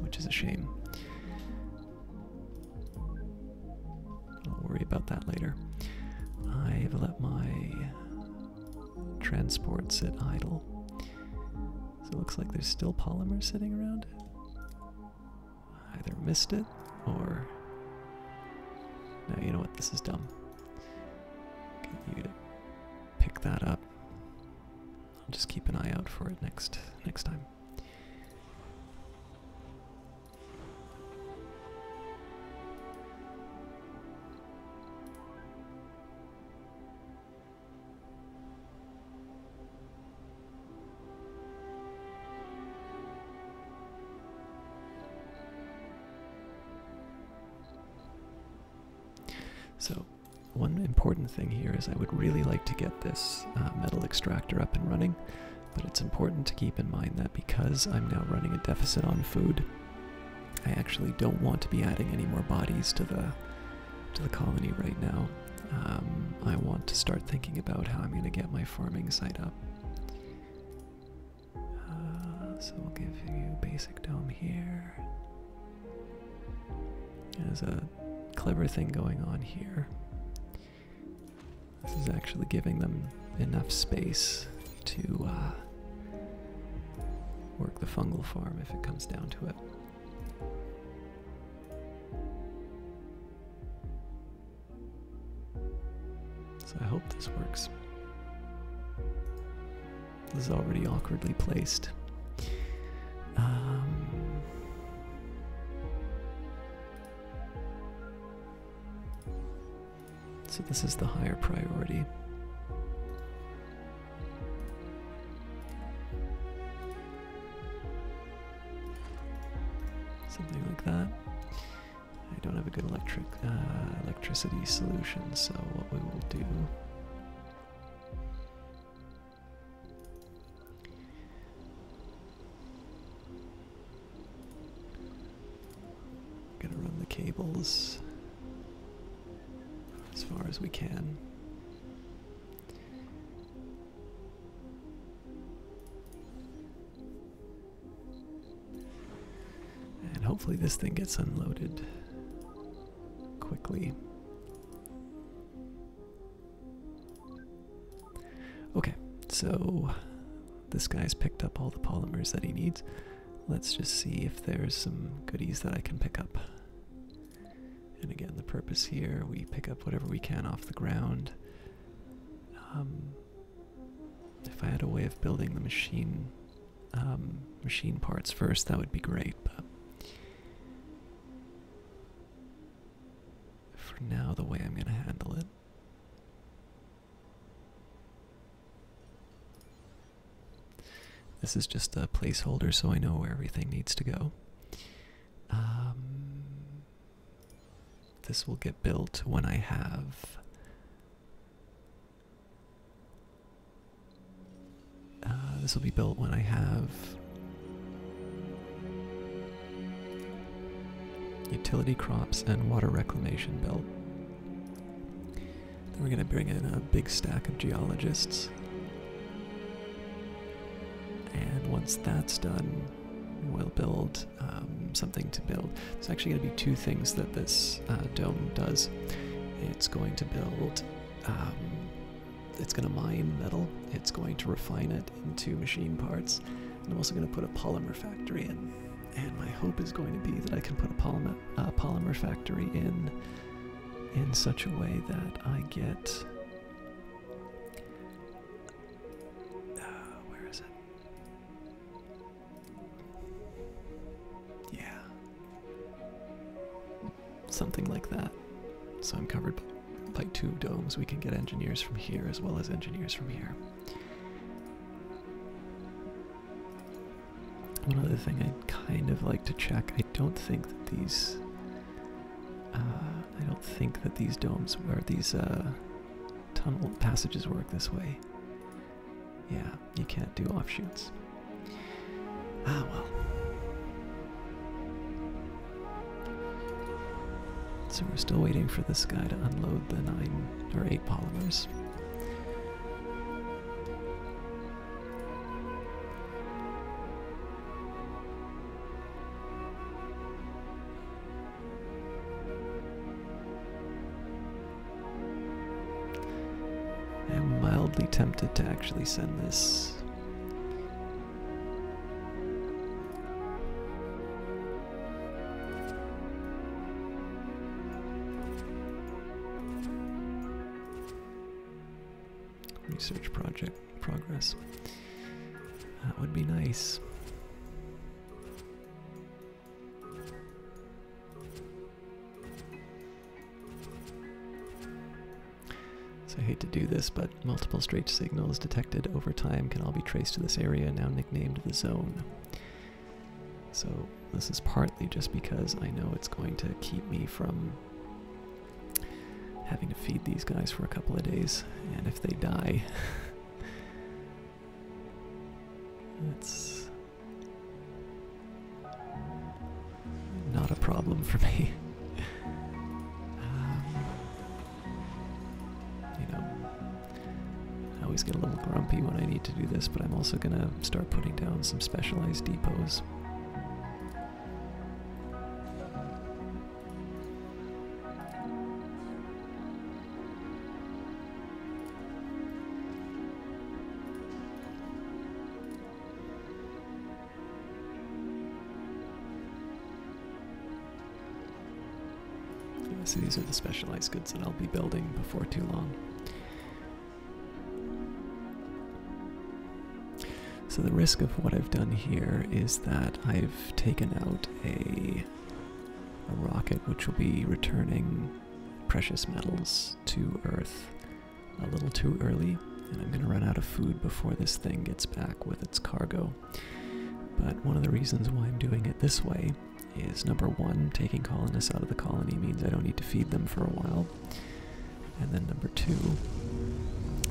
which is a shame. I'll worry about that later. I've let my transport sit idle. So it looks like there's still polymer sitting around. Either missed it, or... No, you know what? This is dumb. Get you to pick that up. I'll just keep an eye out for it next time. So, one important thing here is I would really like to get this metal extractor up and running, but it's important to keep in mind that because I'm now running a deficit on food, I actually don't want to be adding any more bodies to the colony right now. I want to start thinking about how I'm going to get my farming site up. So we'll give you basic dome here. There's a clever thing going on here. This is actually giving them enough space to work the fungal farm if it comes down to it. So I hope this works. This is already awkwardly placed. So this is the higher priority. Something like that. I don't have a good electricity solution, so what we will do... Gonna run the cables as far as we can. And hopefully this thing gets unloaded quickly. Okay, so this guy's picked up all the polymers that he needs. Let's just see if there's some goodies that I can pick up. And again, the purpose here, we pick up whatever we can off the ground. If I had a way of building the machine parts first, that would be great, but for now, the way I'm going to handle it. This is just a placeholder so I know where everything needs to go. This will get built when I have this will be built when I have utility crops and water reclamation built. Then we're going to bring in a big stack of geologists. And once that's done, we'll build something to build. There's actually going to be two things that this dome does. It's going to build, it's going to mine metal, it's going to refine it into machine parts, and I'm also going to put a polymer factory in. And my hope is going to be that I can put a polymer factory in such a way that I get, where is it? something like that. So I'm covered by 2 domes. We can get engineers from here as well as engineers from here. One other thing I'd kind of like to check, I don't think that these domes or these tunnel passages work this way. Yeah, you can't do offshoots. Ah, well. So we're still waiting for this guy to unload the 9 or 8 polymers. I'm mildly tempted to actually send this. Research project progress. That would be nice. So I hate to do this, but multiple straight signals detected over time can all be traced to this area, now nicknamed the zone. So this is partly just because I know it's going to keep me from having to feed these guys for a couple of days, and if they die, it's not a problem for me. You know, I always get a little grumpy when I need to do this, but I'm also gonna start putting down some specialized depots. So these are the specialized goods that I'll be building before too long. So the risk of what I've done here is that I've taken out a rocket which will be returning precious metals to Earth a little too early, and I'm going to run out of food before this thing gets back with its cargo. But one of the reasons why I'm doing it this way is, number one, taking colonists out of the colony means I don't need to feed them for a while. And then number two,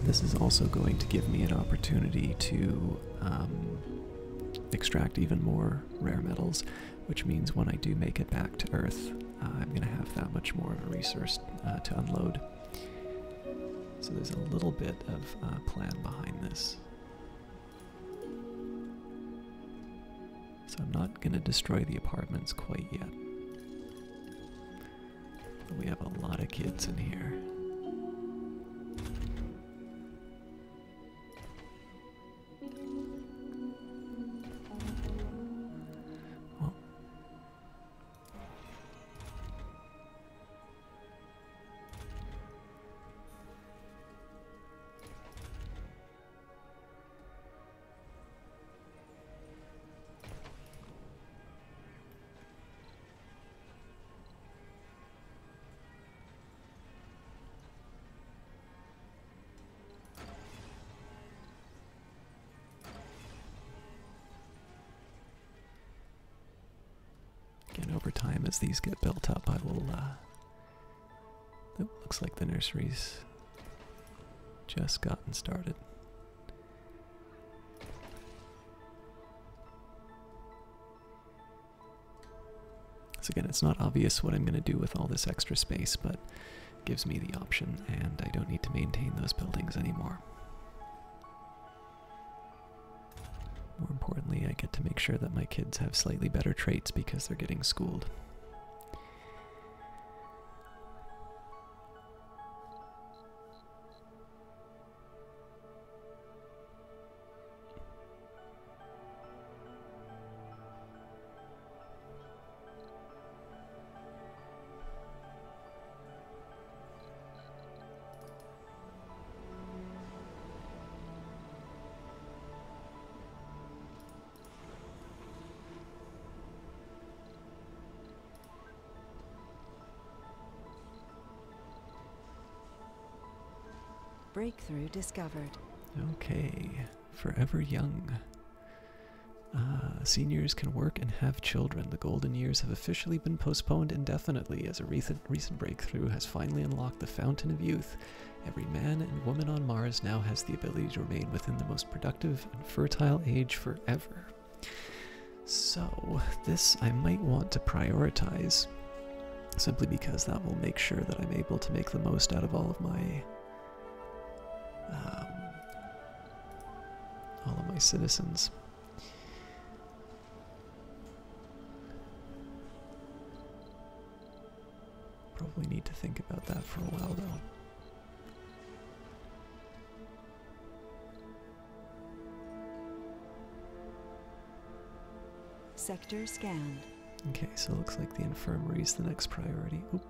this is also going to give me an opportunity to extract even more rare metals, which means when I do make it back to Earth, I'm going to have that much more of a resource to unload. So there's a little bit of plan behind this. So I'm not going to destroy the apartments quite yet. But we have a lot of kids in here. Well, again, over time, as these get built up, I will, it looks like the nursery's just gotten started. So again, it's not obvious what I'm going to do with all this extra space, but it gives me the option, and I don't need to maintain those buildings anymore. More importantly, I get to make sure that my kids have slightly better traits because they're getting schooled. Breakthrough discovered. Okay, forever young. Seniors can work and have children. The golden years have officially been postponed indefinitely as a recent breakthrough has finally unlocked the fountain of youth. Every man and woman on Mars now has the ability to remain within the most productive and fertile age forever. So, this I might want to prioritize, simply because that will make sure that I'm able to make the most out of all of my citizens. Probably need to think about that for a while, though. Sector scanned. Okay, so it looks like the infirmary is the next priority. Oop.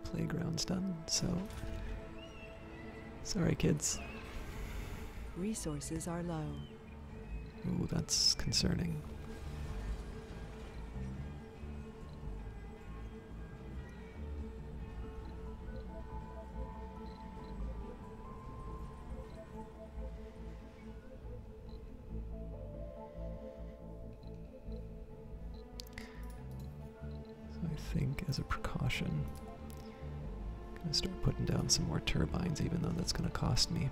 Playground's done, so... Sorry, kids. Resources are low. Ooh, that's concerning. I think as a precaution, I'm going to start putting down some more turbines, even though that's going to cost me.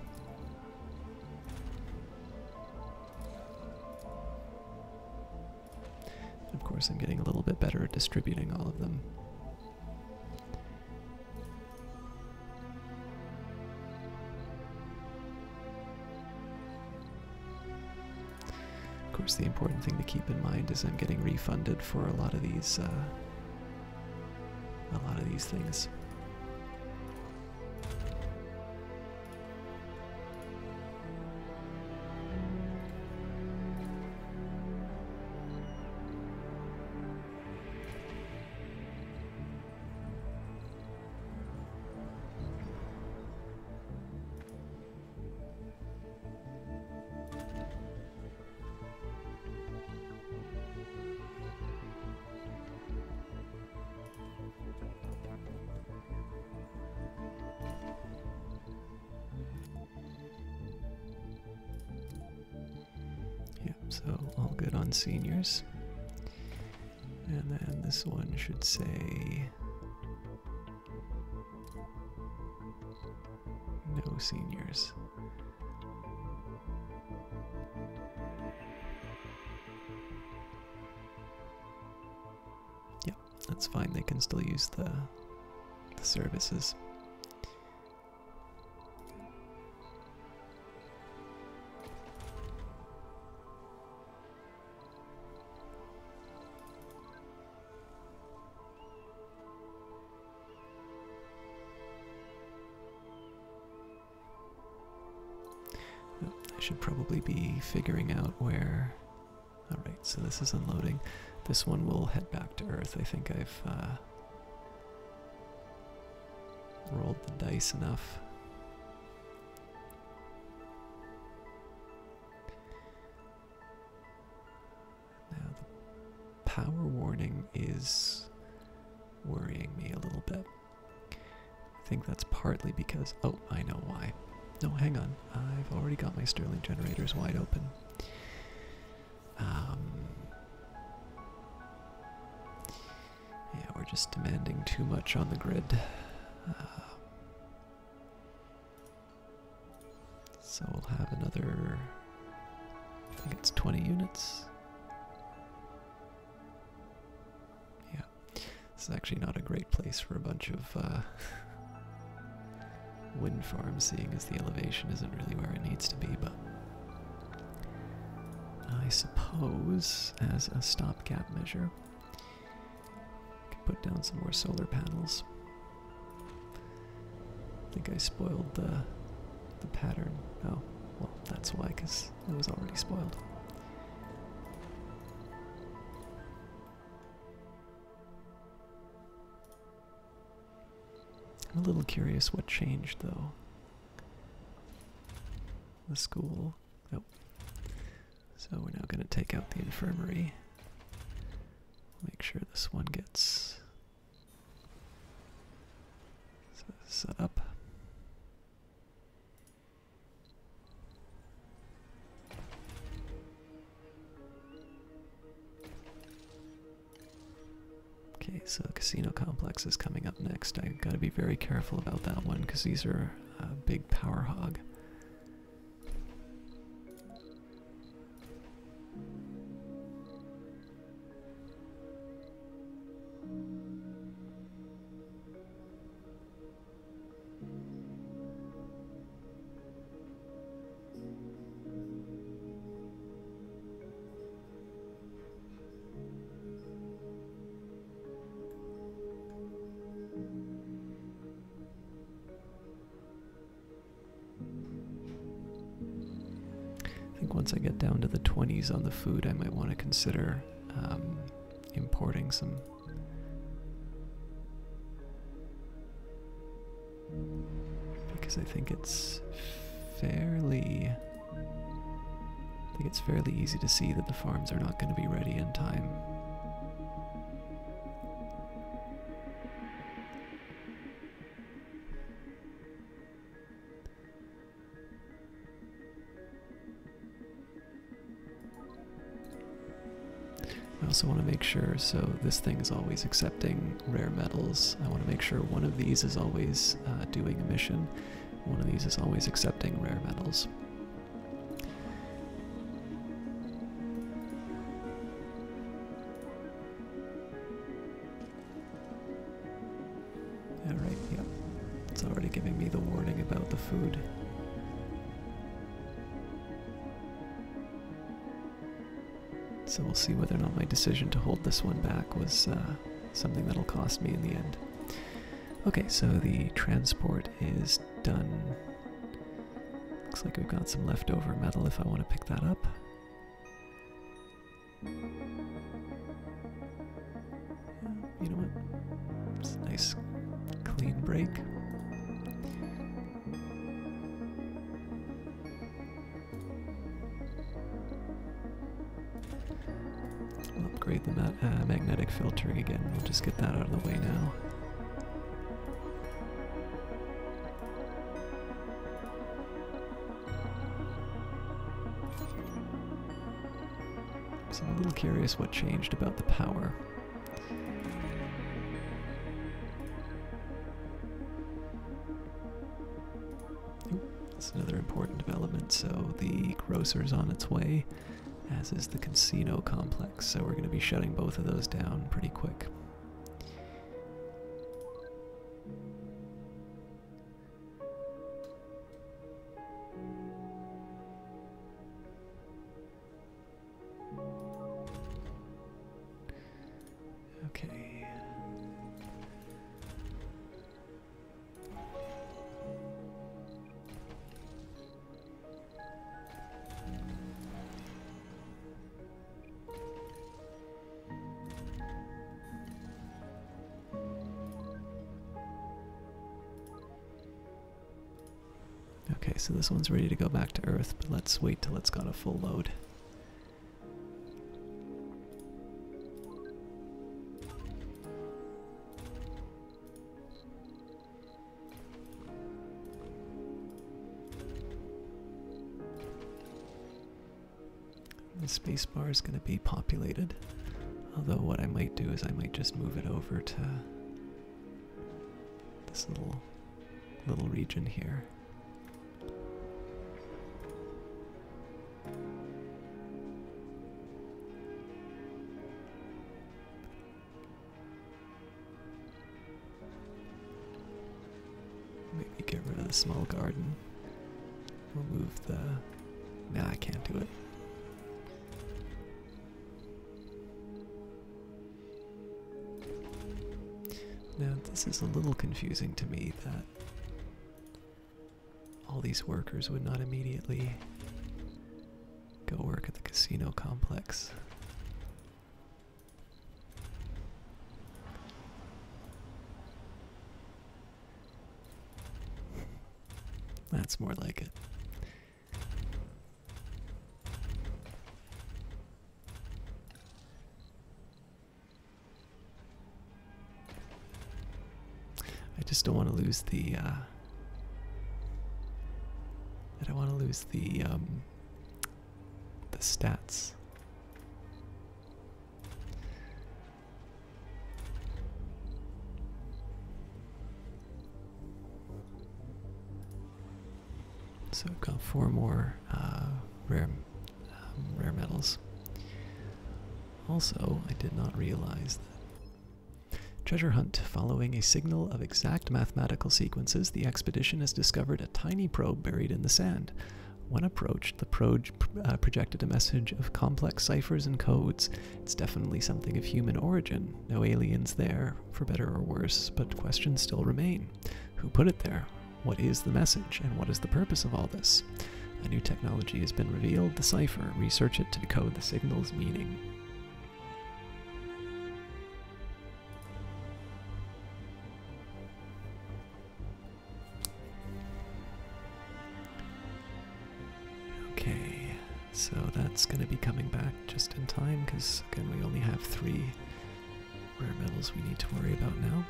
Of course, I'm getting a little bit better at distributing all of them. Of course, the important thing to keep in mind is I'm getting refunded for a lot of these things. So all good on seniors. And then this one should say no seniors. Yep, that's fine. They can still use the services. Should probably be figuring out where... Alright, so this is unloading. This one will head back to Earth. I think I've rolled the dice enough. Now the power warning is worrying me a little bit. I think that's partly because... Oh, I know why. No, hang on. I've already got my Stirling generators wide open. Yeah, we're just demanding too much on the grid. So we'll have another... I think it's 20 units. Yeah. This is actually not a great place for a bunch of... wind farm, seeing as the elevation isn't really where it needs to be, but I suppose as a stopgap measure I could put down some more solar panels. I think I spoiled the pattern. Oh, well, that's why, because it was already spoiled. I'm a little curious what changed, though. The school. Nope. So we're now going to take out the infirmary. Make sure this one gets set up. Okay, so the casino complex is coming up next. I gotta be very careful about that one because these are a big power hog. I think once I get down to the 20s on the food, I might want to consider importing some. Because I think it's fairly easy to see that the farms are not going to be ready in time. I also want to make sure, so this thing is always accepting rare metals. I want to make sure one of these is always doing a mission. One of these is always accepting rare metals. Alright, yep. It's already giving me the warning about the food. So we'll see whether or not my decision to hold this one back was something that'll cost me in the end. Okay, so the transport is done. Looks like we've got some leftover metal if I want to pick that up. You know what? It's a nice clean break. We'll upgrade the magnetic filtering again. We'll just get that out of the way now. So I'm a little curious what changed about the power. That's another important development. So the grocer's on its way, as is the casino complex. So we're going to be shutting both of those down pretty quick. Okay. Okay, so this one's ready to go back to Earth, but let's wait till it's got a full load. The space bar is going to be populated, although what I might do is I might just move it over to this little region here. Maybe get rid of the small garden. We'll move the... Nah, I can't do it. Now, this is a little confusing to me that all these workers would not immediately go work at the casino complex. That's more like it. I just don't want to lose the I don't want to lose the stats. So we've got 4 more rare metals. Also, I did not realize that treasure hunt. Following a signal of exact mathematical sequences, the expedition has discovered a tiny probe buried in the sand. When approached, the probe projected a message of complex ciphers and codes. It's definitely something of human origin. No aliens there, for better or worse, but questions still remain. Who put it there? What is the message, and what is the purpose of all this? A new technology has been revealed, the cipher. Research it to decode the signal's meaning. Okay, so that's going to be coming back just in time, because again we only have 3 rare metals we need to worry about now.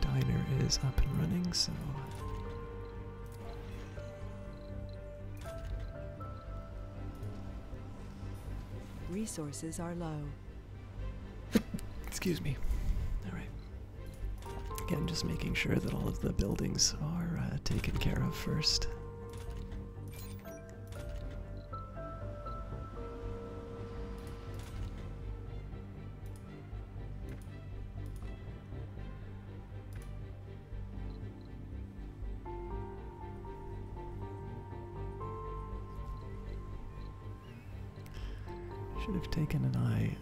Diner is up and running, so Resources are low. excuse me. Alright. Again, just making sure that all of the buildings are taken care of first. Should have taken an eye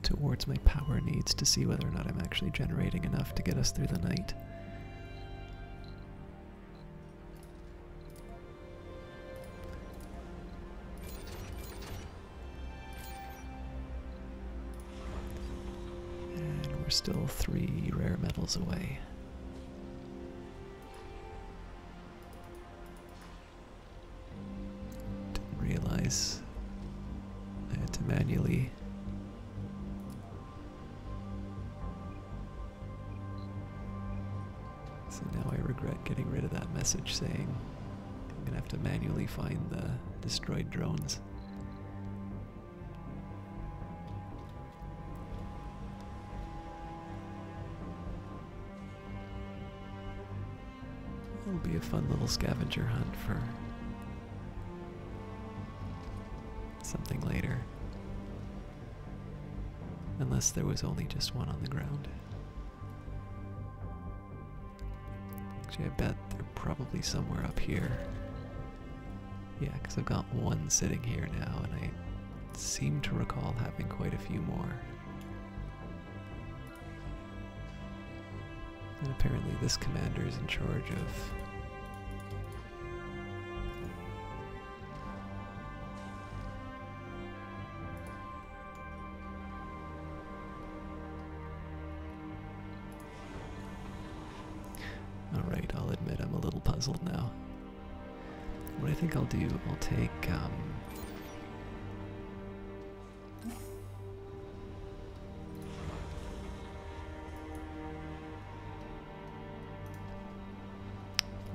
towards my power needs to see whether or not I'm actually generating enough to get us through the night. And we're still 3 rare metals away. Didn't realize I had to manually now I regret getting rid of that message saying I'm gonna have to manually find the destroyed drones. It'll be a fun little scavenger hunt for something later. Unless there was only just one on the ground. Actually, I bet they're probably somewhere up here. Yeah, because I've got one sitting here now, and I seem to recall having quite a few more. And apparently this commander is in charge of Alright, I'll admit I'm a little puzzled now. What I think I'll do, I'll take, I'll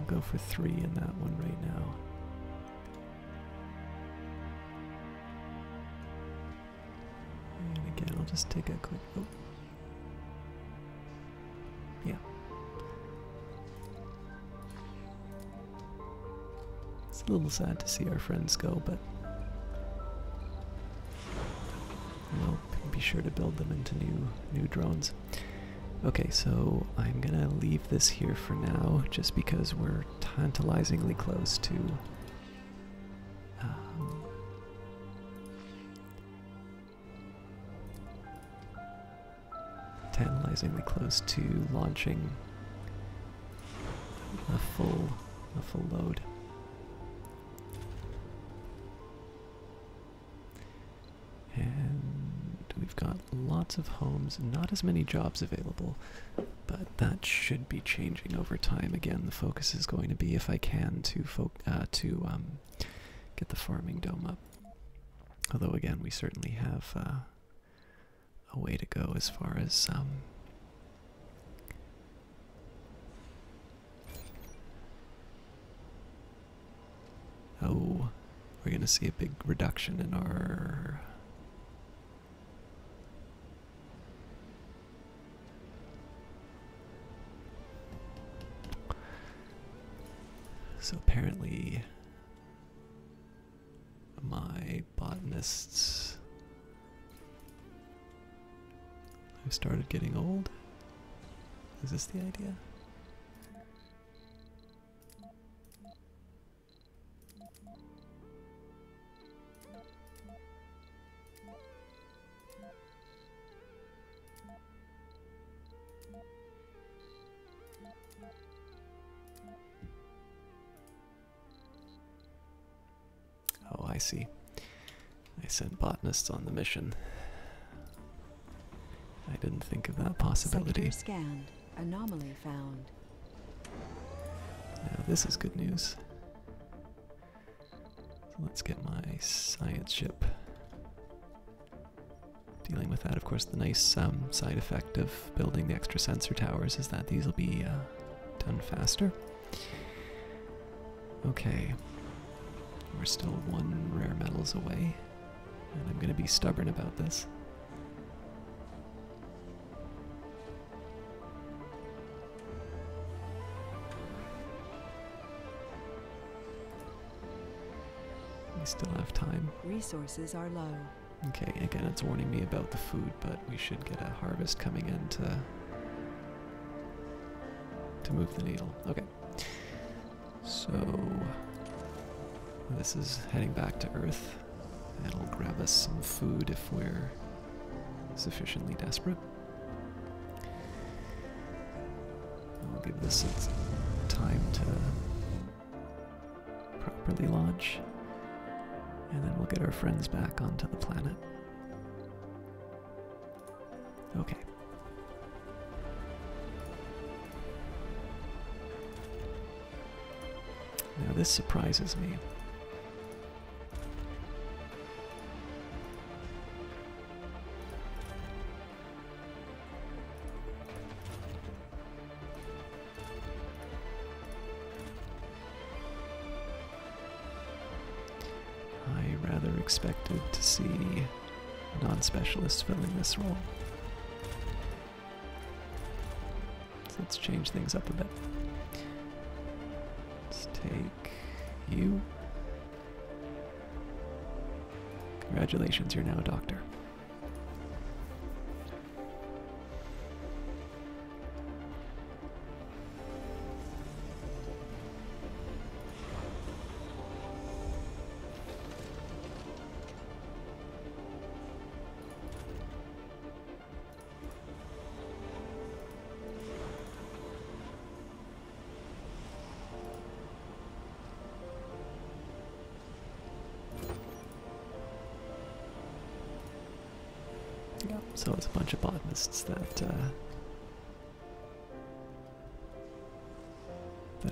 go for 3 in that one right now. And again, I'll just take a quick, oh. Yeah. It's a little sad to see our friends go, but we'll be sure to build them into new drones. Okay, so I'm gonna leave this here for now, just because we're tantalizingly close to launching a full load. And we've got lots of homes, not as many jobs available, but that should be changing over time. Again, the focus is going to be, if I can, to get the farming dome up. Although again, we certainly have a way to go as far as oh, we're going to see a big reduction in our So apparently my botanists have started getting old. Is this the idea? Oh, I see. I sent botanists on the mission. I didn't think of that possibility. Sector scanned. Anomaly found. Now this is good news. So let's get my science ship. Dealing with that, of course, the nice side effect of building the extra sensor towers is that these will be done faster. Okay. We're still 1 rare metals away, and I'm going to be stubborn about this. We still have time. Resources are low. Okay, again, it's warning me about the food, but we should get a harvest coming in to move the needle. Okay. So this is heading back to Earth. It'll grab us some food if we're sufficiently desperate. I'll give this its time to properly launch, and then we'll get our friends back onto the planet. Okay. Now this surprises me. I rather expected to see non-specialists filling this role. So let's change things up a bit. Let's take you. Congratulations, you're now a doctor. Yeah, so it's a bunch of botanists that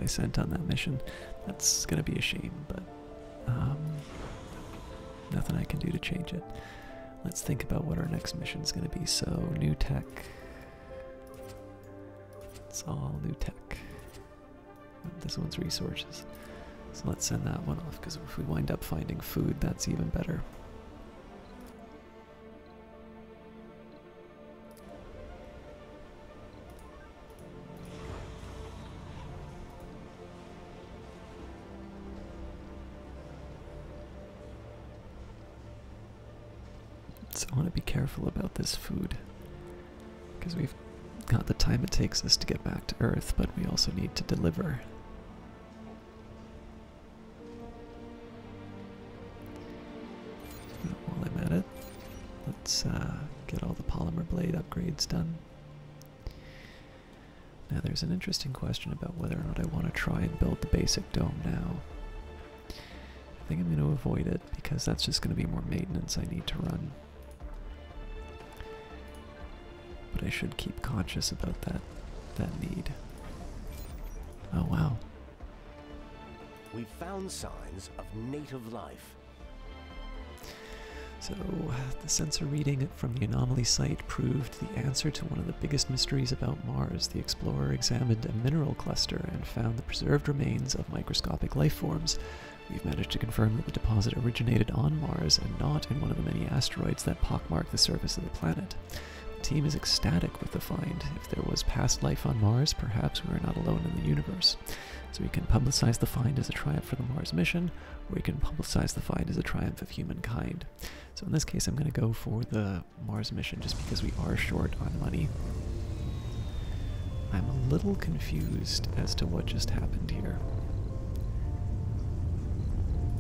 I sent on that mission. That's gonna be a shame, but nothing I can do to change it. Let's think about what our next mission is gonna be. So new tech. It's all new tech. This one's resources. So let's send that one off, because if we wind up finding food, that's even better. So I want to be careful about this food, because we've got the time it takes us to get back to Earth, but we also need to deliver. While I'm at it, let's get all the polymer blade upgrades done. Now there's an interesting question about whether or not I want to try and build the basic dome now. I think I'm going to avoid it, because that's just going to be more maintenance I need to run. But I should keep conscious about that need. Oh wow. We've found signs of native life. So, the sensor reading from the anomaly site proved the answer to one of the biggest mysteries about Mars. The explorer examined a mineral cluster and found the preserved remains of microscopic life forms. We've managed to confirm that the deposit originated on Mars and not in one of the many asteroids that pockmark the surface of the planet. team is ecstatic with the find. If there was past life on Mars, perhaps we are not alone in the universe. So we can publicize the find as a triumph for the Mars mission, or we can publicize the find as a triumph of humankind. So in this case, I'm going to go for the Mars mission just because we are short on money. I'm a little confused as to what just happened here.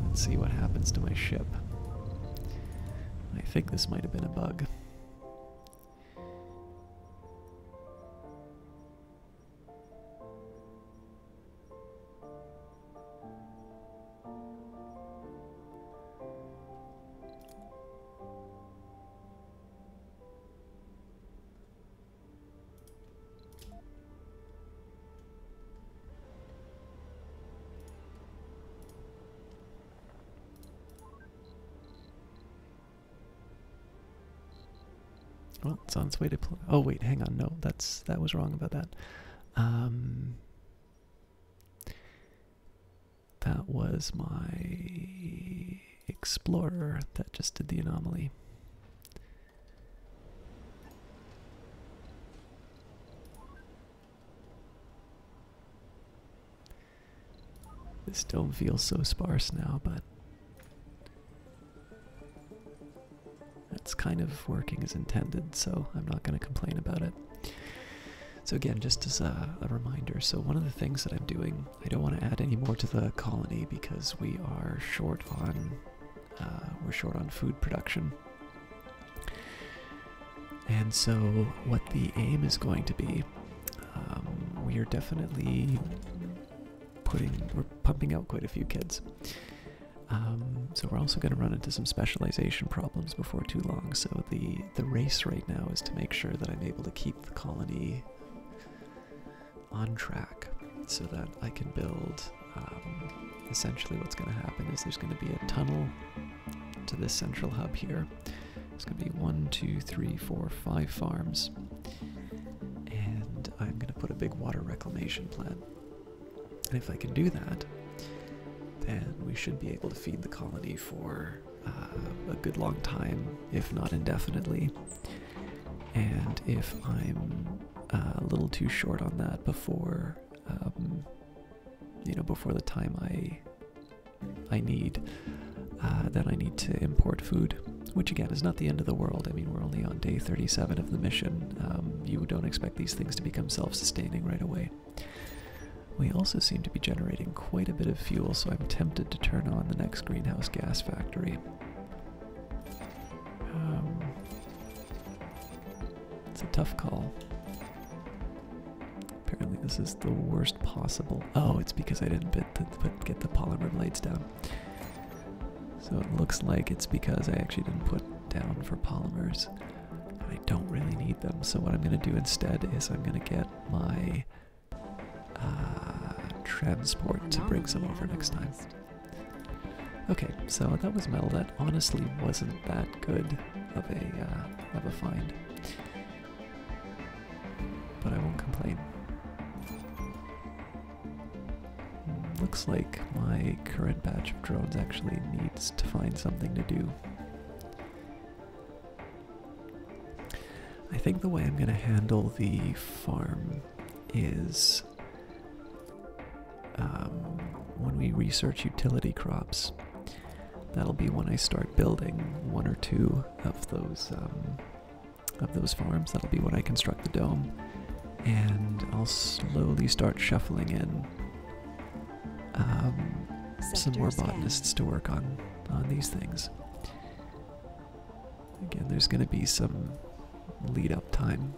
Let's see what happens to my ship. I think this might have been a bug. Well, it's on its way to oh wait, hang on, no, that was wrong about that. That was my explorer that just did the anomaly. This dome feels so sparse now, but it's kind of working as intended, so I'm not going to complain about it. So again, just as a reminder, so one of the things that I'm doing, I don't want to add any more to the colony because we are short on, we're short on food production. And so what the aim is going to be, we are definitely we're pumping out quite a few kids. So we're also going to run into some specialization problems before too long. So the race right now is to make sure that I'm able to keep the colony on track so that I can build, essentially what's going to happen is there's going to be a tunnel to this central hub here. There's going to be 1, 2, 3, 4, 5 farms. And I'm going to put a big water reclamation plant. And if I can do that, then we should be able to feed the colony for a good long time, if not indefinitely. And if I'm a little too short on that before, before the time I need, then I need to import food, which again is not the end of the world. I mean, we're only on day 37 of the mission. You don't expect these things to become self-sustaining right away. We also seem to be generating quite a bit of fuel, so I'm tempted to turn on the next greenhouse gas factory. It's a tough call. Apparently this is the worst possible. Oh, it's because I didn't get the polymer blades down. So it looks like it's because I actually didn't put down for polymers. I don't really need them, so what I'm going to do instead is I'm going to get my transport to bring some over next time. Okay, so that was metal. That honestly wasn't that good of a find, but I won't complain. Looks like my current batch of drones actually needs to find something to do. I think the way I'm going to handle the farm is when we research utility crops, that'll be when I start building 1 or 2 of those farms. That'll be when I construct the dome, and I'll slowly start shuffling in some more botanists to work on these things. Again, there's going to be some lead up time.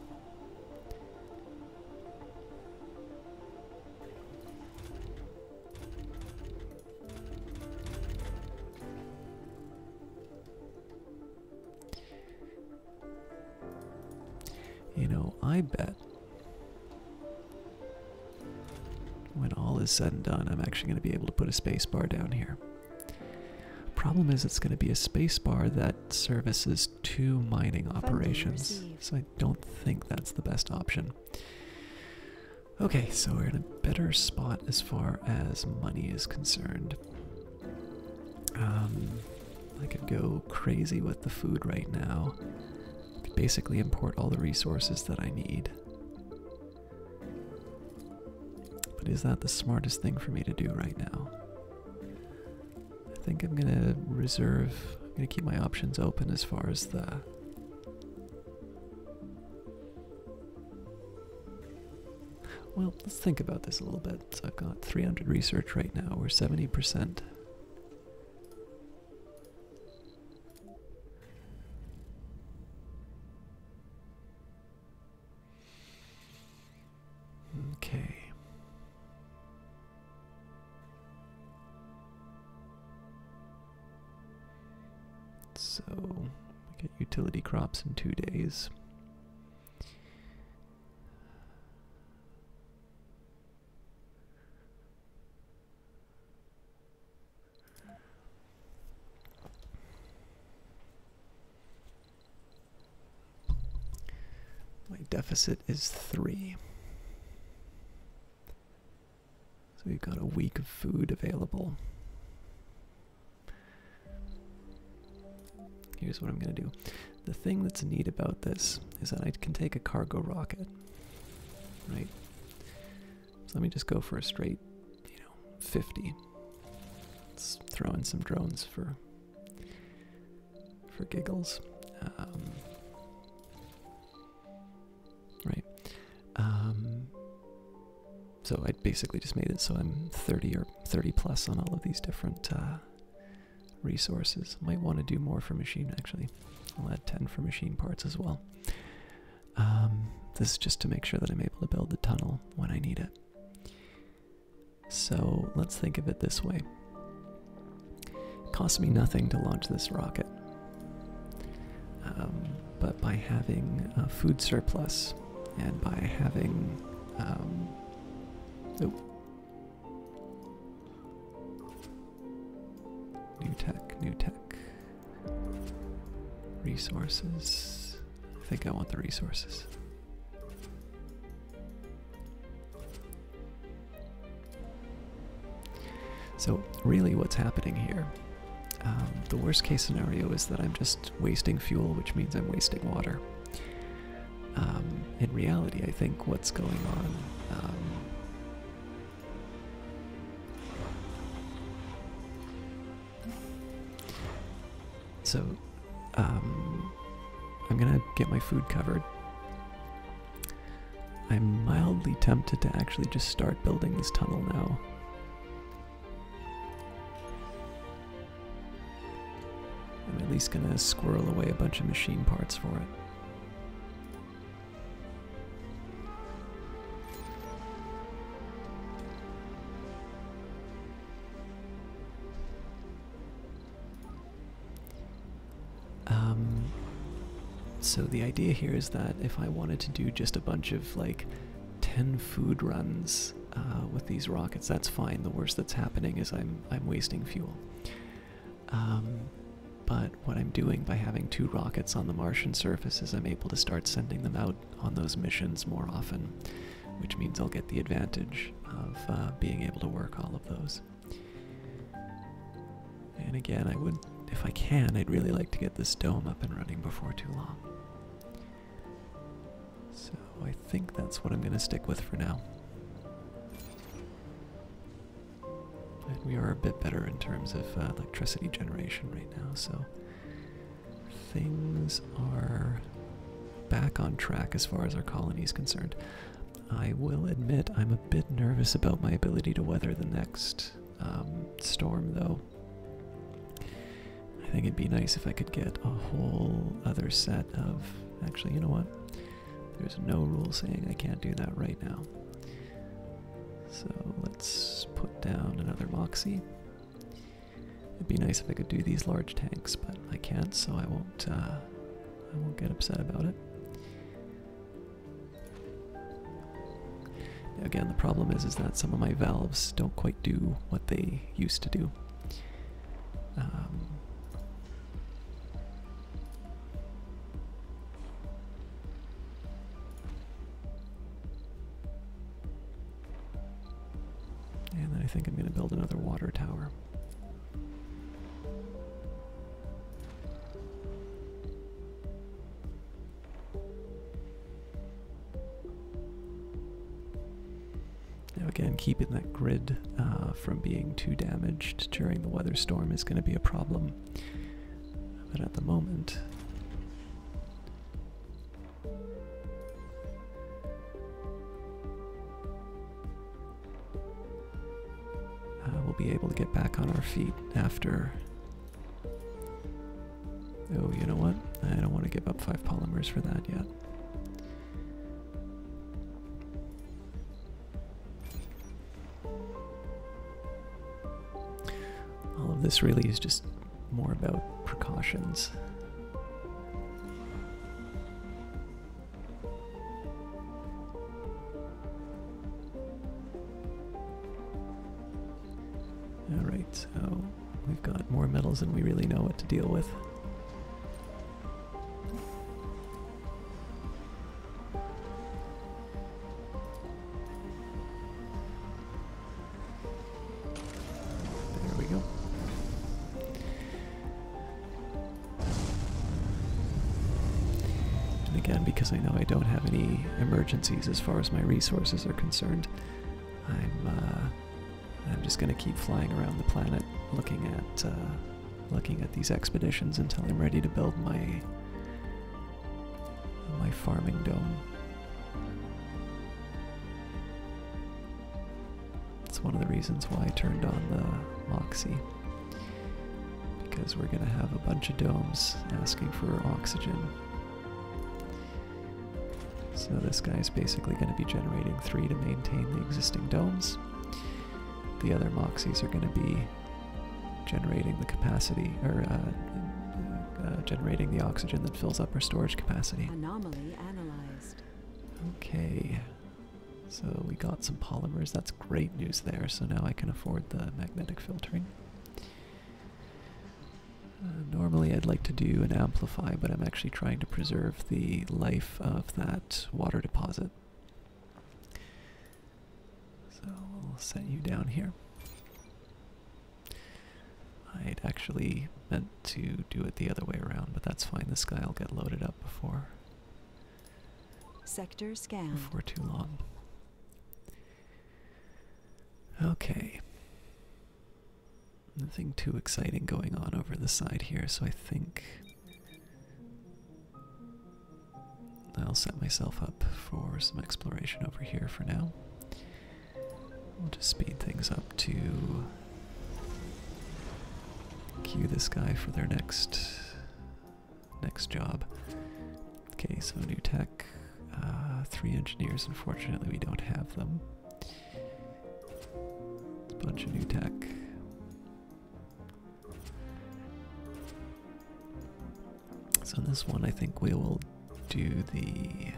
You know, I bet when all is said and done, I'm actually going to be able to put a space bar down here. Problem is, it's going to be a space bar that services 2 mining operations, so I don't think that's the best option. Okay, so we're in a better spot as far as money is concerned. I could go crazy with the food right now. I could basically import all the resources that I need. But is that the smartest thing for me to do right now? I think I'm gonna reserve, I'm gonna keep my options open as far as the... Well, let's think about this a little bit. So I've got 300 research right now, we're 70%. Okay. So, we get utility crops in 2 days. My deficit is 3. So we've got a week of food available. Here's what I'm going to do. The thing that's neat about this is that I can take a cargo rocket, right? So let me just go for a straight, 50. Let's throw in some drones for giggles. Right. So I basically just made it so I'm 30 or 30 plus on all of these different resources. Might want to do more for machine, actually. I'll add 10 for machine parts as well. This is just to make sure that I'm able to build the tunnel when I need it. So let's think of it this way. It costs me nothing to launch this rocket. But by having a food surplus and by having new tech resources. I think I want the resources. So really what's happening here, the worst case scenario is that I'm just wasting fuel, which means I'm wasting water. In reality, I think what's going on, I'm gonna get my food covered. I'm mildly tempted to actually just start building this tunnel now. I'm at least gonna squirrel away a bunch of machine parts for it. So the idea here is that if I wanted to do just a bunch of like 10 food runs with these rockets, that's fine. The worst that's happening is I'm wasting fuel. But what I'm doing by having 2 rockets on the Martian surface is I'm able to start sending them out on those missions more often, which means I'll get the advantage of being able to work all of those. And again, I would, if I can, I'd really like to get this dome up and running before too long. So I think that's what I'm going to stick with for now. And we are a bit better in terms of electricity generation right now, so things are back on track as far as our colony is concerned. I will admit I'm a bit nervous about my ability to weather the next storm, though. I think it'd be nice if I could get a whole other set of... Actually, you know what? There's no rule saying I can't do that right now. So let's put down another Moxie. It'd be nice if I could do these large tanks, but I can't, so I won't get upset about it. Again, the problem is that some of my valves don't quite do what they used to do. And then I think I'm going to build another water tower. Now again, keeping that grid from being too damaged during the weather storm is going to be a problem. But at the moment, we'll be able to get back on our feet after. Oh, you know what? I don't want to give up 5 polymers for that yet. All of this really is just more about precautions. Alright, so we've got more metals than we really know what to deal with. There we go. And again, because I know I don't have any emergencies as far as my resources are concerned, I'm just going to keep flying around the planet looking at these expeditions until I'm ready to build my farming dome. It's one of the reasons why I turned on the Moxie, because we're going to have a bunch of domes asking for oxygen. So this guy's basically going to be generating 3 to maintain the existing domes. The other Moxies are going to be generating the capacity, or generating the oxygen that fills up our storage capacity. Anomaly analyzed. Okay, so we got some polymers. That's great news there. So now I can afford the magnetic filtering. Normally I'd like to do an amplify, but I'm actually trying to preserve the life of that water deposit. So we'll set you down here. I'd actually meant to do it the other way around, but that's fine. This guy will get loaded up before Sector scanned. before too long. Okay. Nothing too exciting going on over the side here, so I think I'll set myself up for some exploration over here for now. We'll just speed things up to queue this guy for their next job. Okay, so new tech, 3 engineers. Unfortunately, we don't have them. A bunch of new tech. So in this one, I think we will do the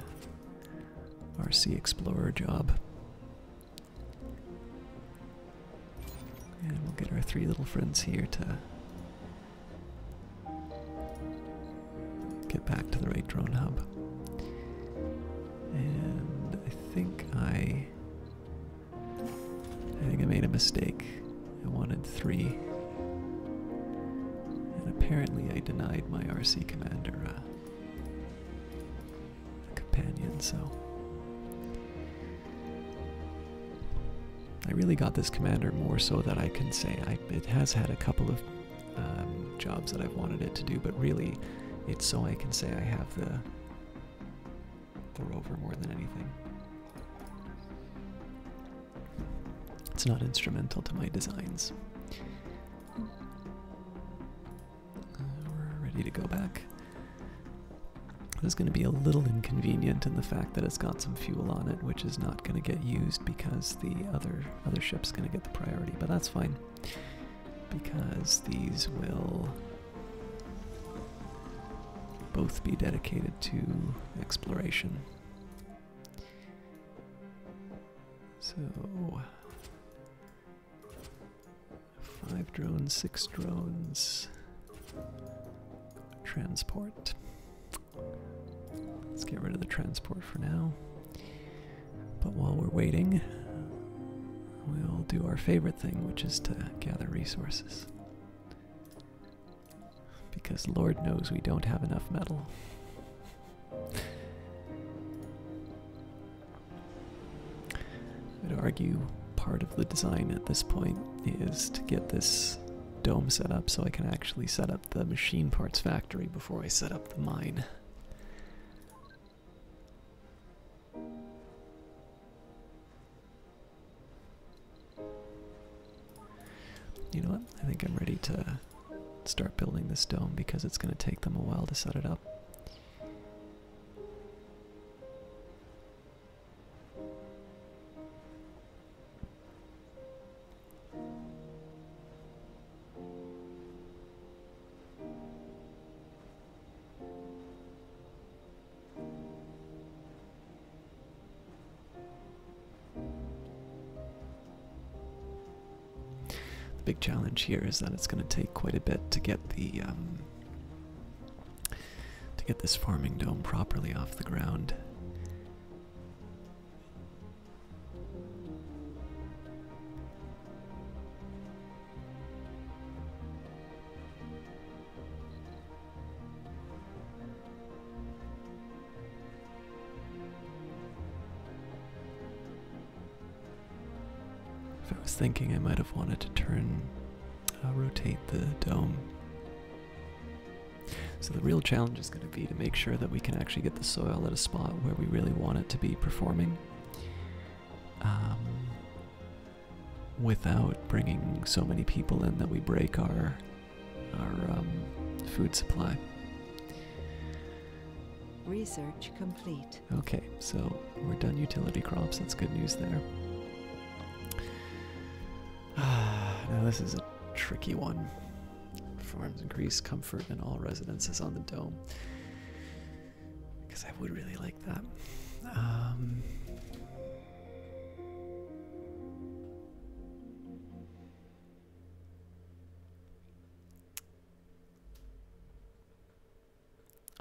RC Explorer job. And we'll get our 3 little friends here to get back to the right drone hub. And I think I made a mistake. I wanted 3. And apparently I denied my RC commander a companion, so I really got this commander more so that I can say it has had a couple of jobs that I've wanted it to do, but really it's so I can say I have the rover more than anything. It's not instrumental to my designs. We're ready to go back. This is going to be a little inconvenient in the fact that it's got some fuel on it, which is not going to get used because the other ship's going to get the priority, but that's fine because these will both be dedicated to exploration. So 5 drones, 6 drones, transport. Let's get rid of the transport for now. But while we're waiting, we'll do our favorite thing, which is to gather resources. Because Lord knows we don't have enough metal. I'd argue part of the design at this point is to get this dome set up so I can actually set up the machine parts factory before I set up the mine. You know what? I think I'm ready to start building this dome because it's going to take them a while to set it up. Big challenge here is that it's going to take quite a bit to get the this farming dome properly off the ground. If I was thinking, I might have wanted to rotate the dome. So the real challenge is going to be to make sure that we can actually get the soil at a spot where we really want it to be performing, without bringing so many people in that we break our food supply. Research complete. Okay, so we're done utility crops. That's good news there. Now this is a tricky one. Farms increase comfort in all residences on the dome. Because I would really like that.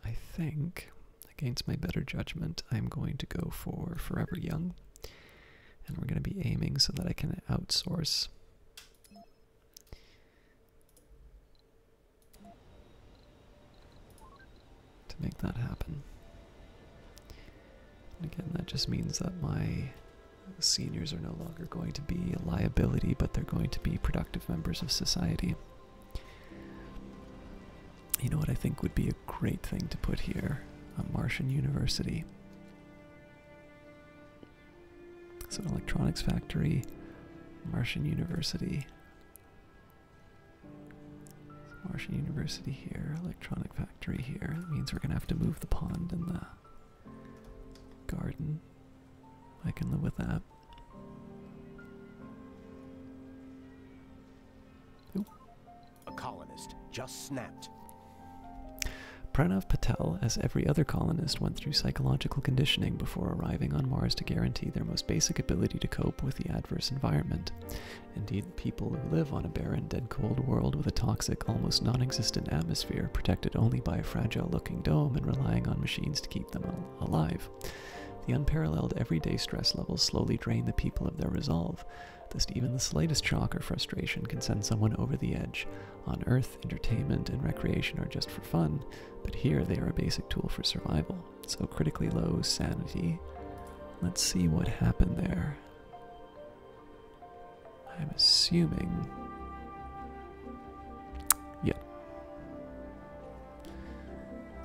I think, against my better judgment, I'm going to go for Forever Young. And we're going to be aiming so that I can outsource to make that happen. And again, that just means that my seniors are no longer going to be a liability, but they're going to be productive members of society. You know what I think would be a great thing to put here? A Martian University. So an electronics factory, Martian University. Martian University here, electronic factory here. That means we're going to have to move the pond and the garden. I can live with that. Ooh. A colonist just snapped. Pranav Patel, as every other colonist, went through psychological conditioning before arriving on Mars to guarantee their most basic ability to cope with the adverse environment. Indeed, people who live on a barren, dead-cold world with a toxic, almost non-existent atmosphere, protected only by a fragile-looking dome and relying on machines to keep them alive. The unparalleled everyday stress levels slowly drain the people of their resolve. Thus, even the slightest shock or frustration can send someone over the edge. On Earth, entertainment and recreation are just for fun, but here they are a basic tool for survival. So critically low sanity. Let's see what happened there. I'm assuming... yeah.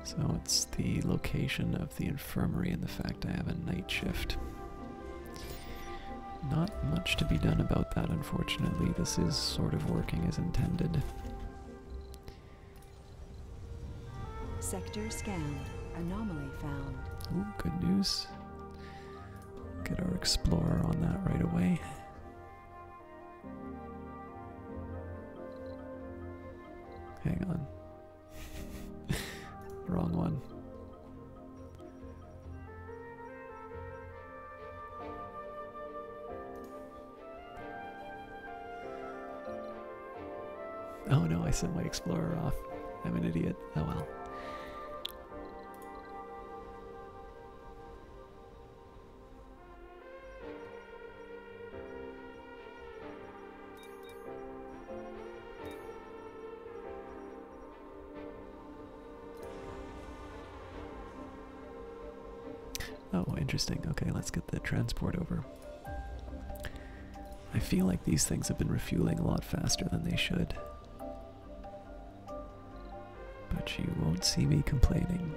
So it's the location of the infirmary and the fact I have a night shift. Not much to be done about that, unfortunately. This is sort of working as intended. Sector scanned. Anomaly found. Ooh, good news. Get our explorer on that right away. Hang on. Wrong one. Oh no, I sent my explorer off. I'm an idiot. Oh well. Oh, interesting. Okay, let's get the transport over. I feel like these things have been refueling a lot faster than they should. But you won't see me complaining.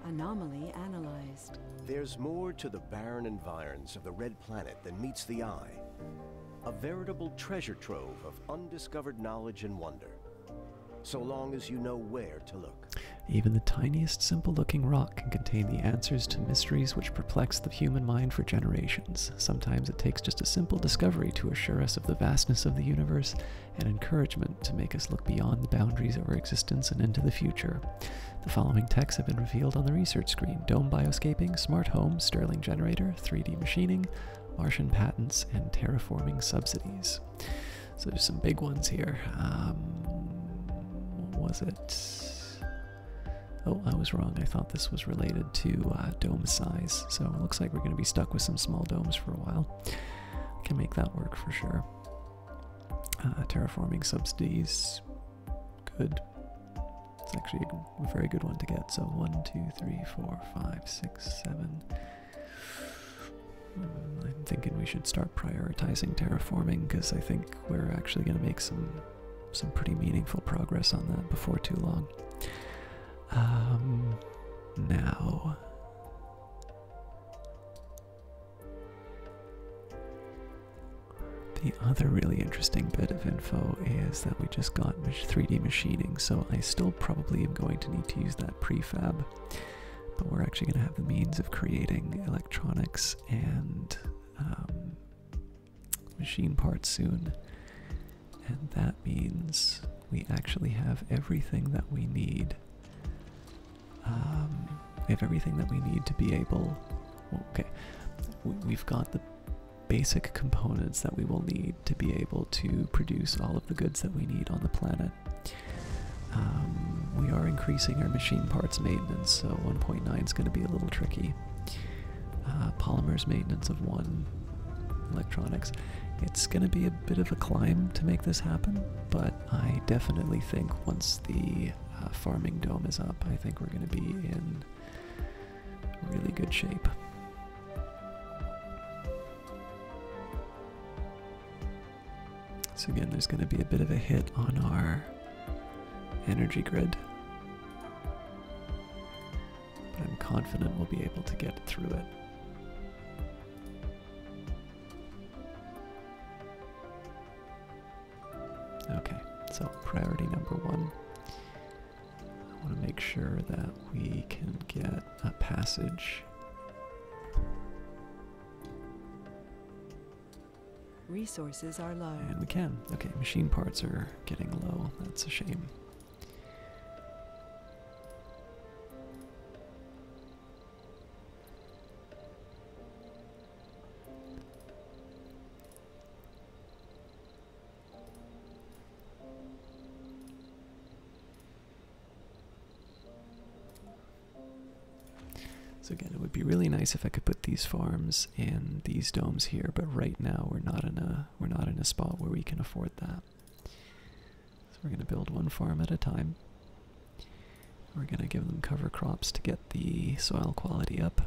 Anomaly analyzed. There's more to the barren environs of the Red Planet than meets the eye. A veritable treasure trove of undiscovered knowledge and wonder. So long as you know where to look. Even the tiniest simple-looking rock can contain the answers to mysteries which perplex the human mind for generations. Sometimes it takes just a simple discovery to assure us of the vastness of the universe and encouragement to make us look beyond the boundaries of our existence and into the future. The following texts have been revealed on the research screen: dome bioscaping, smart home, Stirling generator, 3D machining, Martian patents, and terraforming subsidies. So there's some big ones here. What was it? Oh, I was wrong. I thought this was related to dome size. So it looks like we're going to be stuck with some small domes for a while. Can make that work for sure. Terraforming subsidies. Good. It's actually a very good one to get. So 1, 2, 3, 4, 5, 6, 7. I'm thinking we should start prioritizing terraforming because I think we're actually going to make some pretty meaningful progress on that before too long. Now, the other really interesting bit of info is that we just got 3D machining, so I still probably am going to need to use that prefab, but we're actually going to have the means of creating electronics and machine parts soon, and that means we actually have everything that we need. We have everything that we need to be able... Well, okay, we've got the basic components that we will need to be able to produce all of the goods that we need on the planet. We are increasing our machine parts maintenance, so 1.9 is going to be a little tricky. Polymers maintenance of 1, electronics. It's going to be a bit of a climb to make this happen, but I definitely think once the farming dome is up, I think we're going to be in really good shape. So again, there's going to be a bit of a hit on our energy grid, but I'm confident we'll be able to get through it. Okay, so priority number 1. I want to make sure that we can get a passage. Resources are low. And we can. Okay, machine parts are getting low. That's a shame. So again, it would be really nice if I could put these farms in these domes here, but right now we're not in a spot where we can afford that. So we're going to build 1 farm at a time. We're going to give them cover crops to get the soil quality up.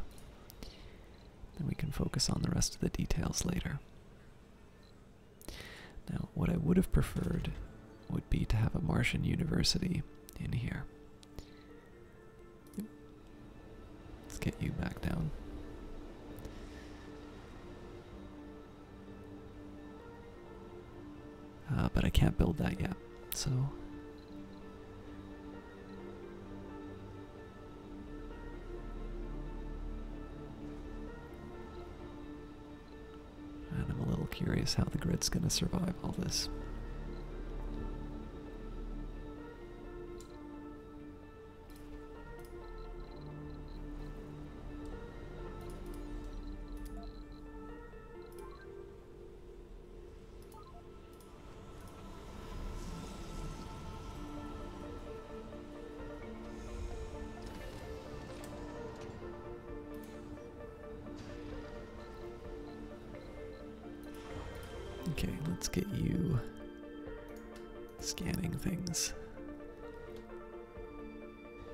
Then we can focus on the rest of the details later. Now, what I would have preferred would be to have a Martian university in here. Let's get you back down. But I can't build that yet, so... And I'm a little curious how the grid's going to survive all this. Okay, let's get you scanning things.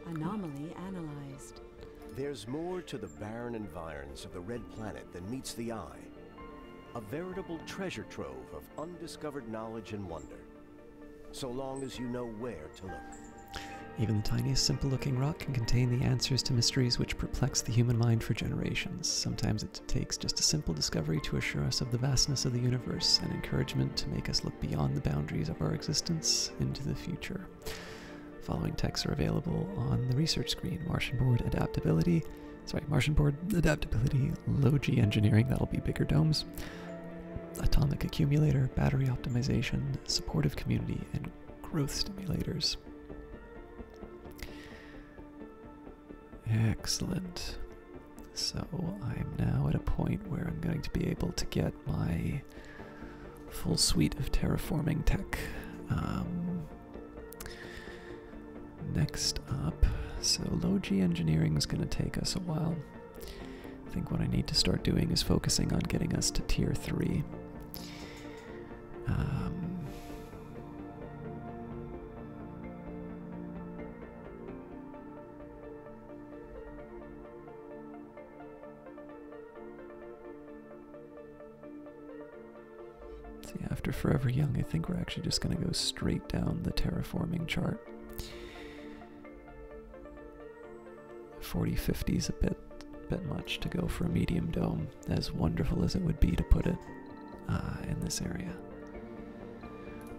Anomaly analyzed. There's more to the barren environs of the Red Planet than meets the eye. A veritable treasure trove of undiscovered knowledge and wonder. So long as you know where to look. Even the tiniest simple-looking rock can contain the answers to mysteries which perplex the human mind for generations. Sometimes it takes just a simple discovery to assure us of the vastness of the universe, and encouragement to make us look beyond the boundaries of our existence into the future. Following texts are available on the research screen. Martian board adaptability, low G engineering, that'll be bigger domes, atomic accumulator, battery optimization, supportive community, and growth stimulators. Excellent. So I'm now at a point where I'm going to be able to get my full suite of terraforming tech. Next up, so low G engineering is going to take us a while. I think what I need to start doing is focusing on getting us to tier 3. See, after Forever Young, I think we're actually just going to go straight down the terraforming chart. 40-50 is a bit much to go for a medium dome, as wonderful as it would be to put it in this area.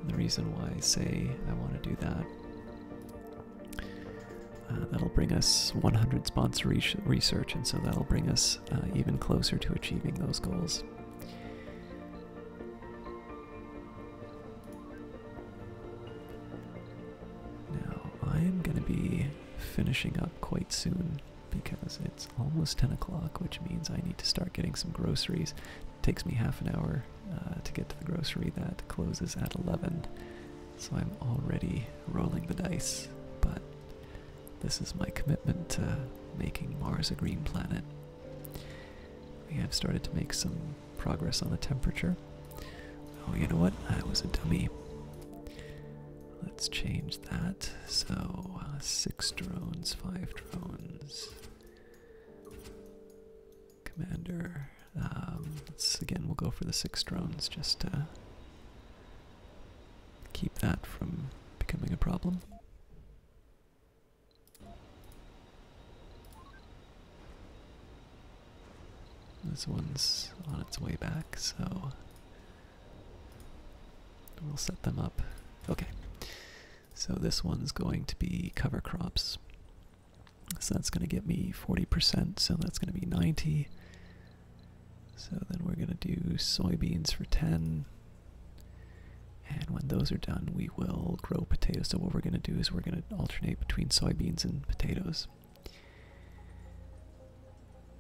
And the reason why I say I want to do that, that'll bring us 100 sponsor research, and so that'll bring us even closer to achieving those goals. Now, I'm going to be finishing up quite soon because it's almost 10 o'clock, which means I need to start getting some groceries. It takes me half an hour to get to the grocery that closes at 11, so I'm already rolling the dice, but this is my commitment to making Mars a green planet. We have started to make some progress on the temperature. Oh, you know what? I was a dummy. Let's change that. So, 6 drones, 5 drones. Commander. Again, we'll go for the 6 drones just to keep that from becoming a problem. This one's on its way back, so we'll set them up. Okay. So this one's going to be cover crops. So that's going to get me 40%, so that's going to be 90. So then we're going to do soybeans for 10. And when those are done, we will grow potatoes. So what we're going to do is we're going to alternate between soybeans and potatoes.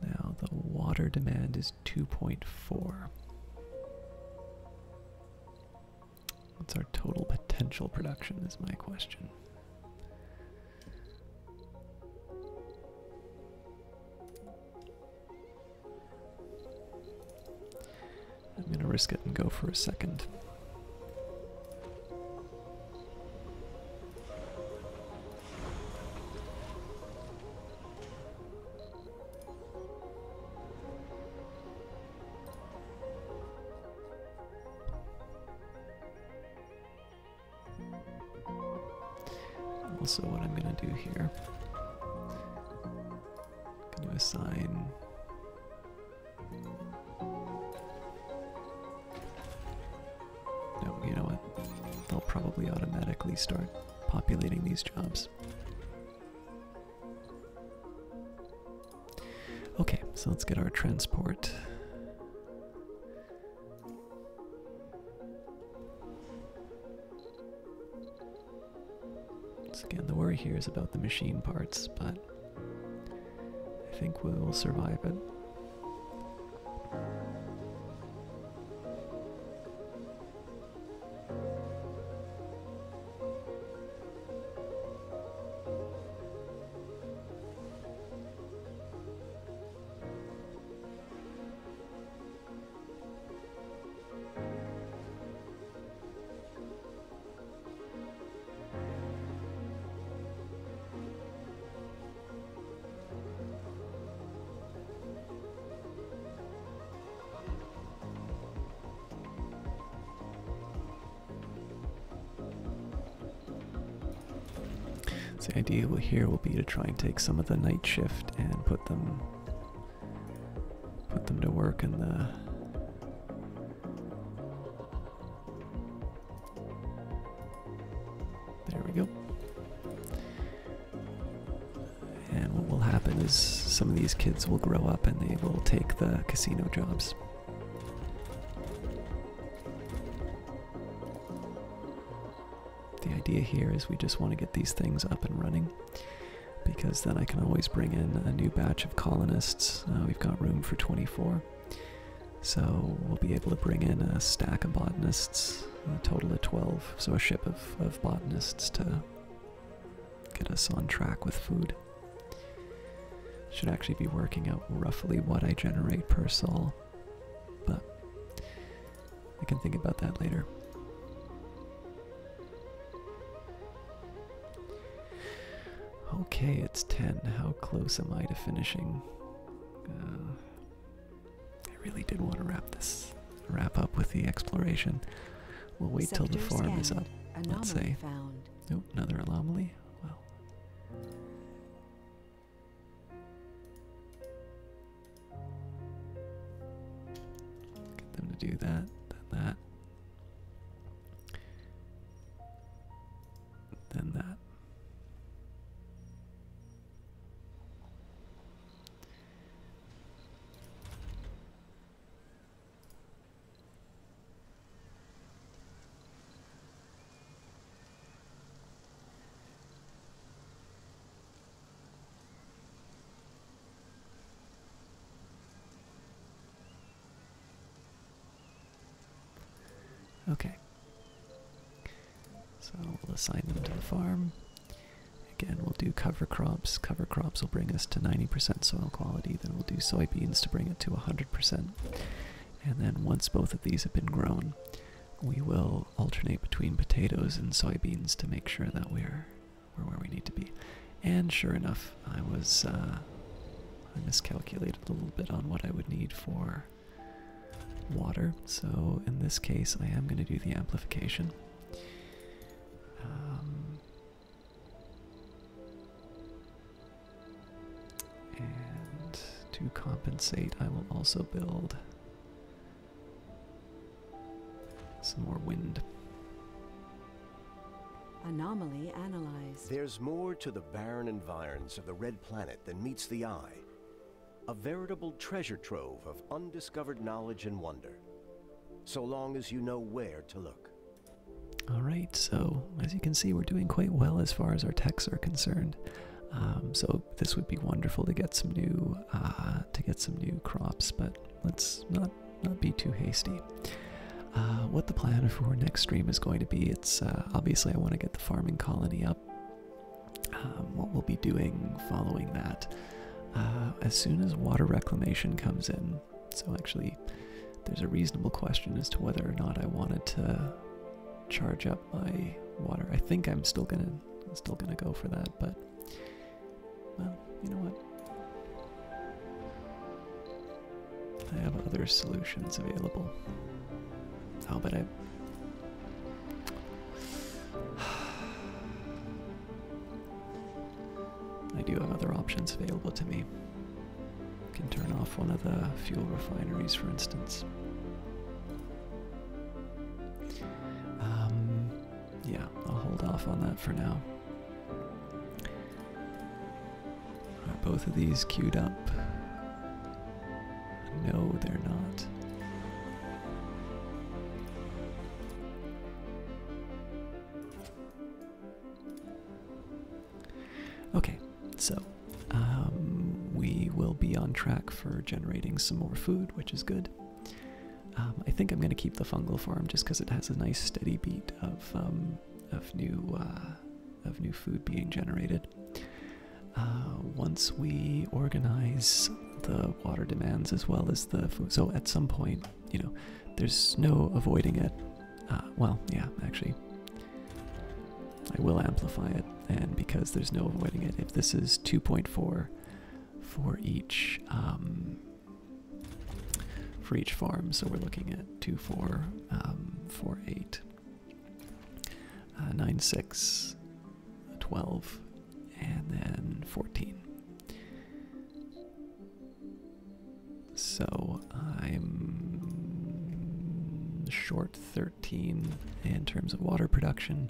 Now the water demand is 2.4. What's our total potential production is my question. I'm going to risk it and go for a second. Also, what I'm going to do here, I'm going to assign no, you know what? They'll probably automatically start populating these jobs. Okay, so let's get our transport. Again, the worry here is about the machine parts, but I think we will survive it. The idea here will be to try and take some of the night shift and put them to work in the there we go. And what will happen is some of these kids will grow up and they will take the casino jobs. The idea here is we just want to get these things up and running, because then I can always bring in a new batch of colonists. We've got room for 24. So we'll be able to bring in a stack of botanists, a total of 12. So a ship of botanists to get us on track with food. Should actually be working out roughly what I generate per sol, but I can think about that later. Okay, it's 10. How close am I to finishing? I really did want to wrap up with the exploration. We'll wait till the farm is up. Let's say. Found. Nope, another anomaly. Well. Get them to do that, then that. Then that. Okay, so we'll assign them to the farm. Again, we'll do cover crops. Cover crops will bring us to 90% soil quality. Then we'll do soybeans to bring it to 100%. And then once both of these have been grown, we will alternate between potatoes and soybeans to make sure that we're where we need to be. And sure enough, I miscalculated a little bit on what I would need for water, so in this case I am going to do the amplification. And to compensate, I will also build some more wind. Anomaly analyzed. There's more to the barren environs of the Red Planet than meets the eye. A veritable treasure trove of undiscovered knowledge and wonder, so long as you know where to look. Alright, so as you can see, we're doing quite well as far as our techs are concerned. So this would be wonderful to get some new crops, but let's not be too hasty. What the plan for next stream is going to be, it's obviously I want to get the farming colony up. What we'll be doing following that, as soon as water reclamation comes in, so actually there's a reasonable question as to whether or not I wanted to charge up my water. I think I'm still gonna go for that, but well, you know what? I have other solutions available. Oh, but I do have other options available to me. I can turn off one of the fuel refineries, for instance. Yeah, I'll hold off on that for now. Are both of these queued up? No, they're not. Okay, so we will be on track for generating some more food, which is good. I think I'm going to keep the fungal farm just because it has a nice steady beat of new food being generated. Once we organize the water demands as well as the food, so at some point, you know, there's no avoiding it. Well, yeah, actually, I will amplify it, and because there's no avoiding it, if this is 2.4 for each farm, so we're looking at 2, 4, 4, 8, 9, 6, 12, and then 14. So I'm short 13 in terms of water production,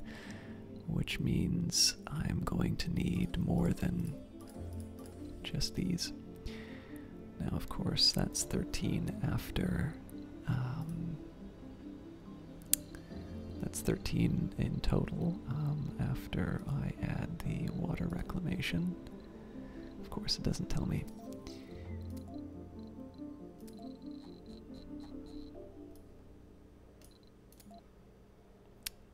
which means I'm going to need more than just these. Now, of course, that's 13 after, that's 13 in total after I add the water reclamation. Of course, it doesn't tell me.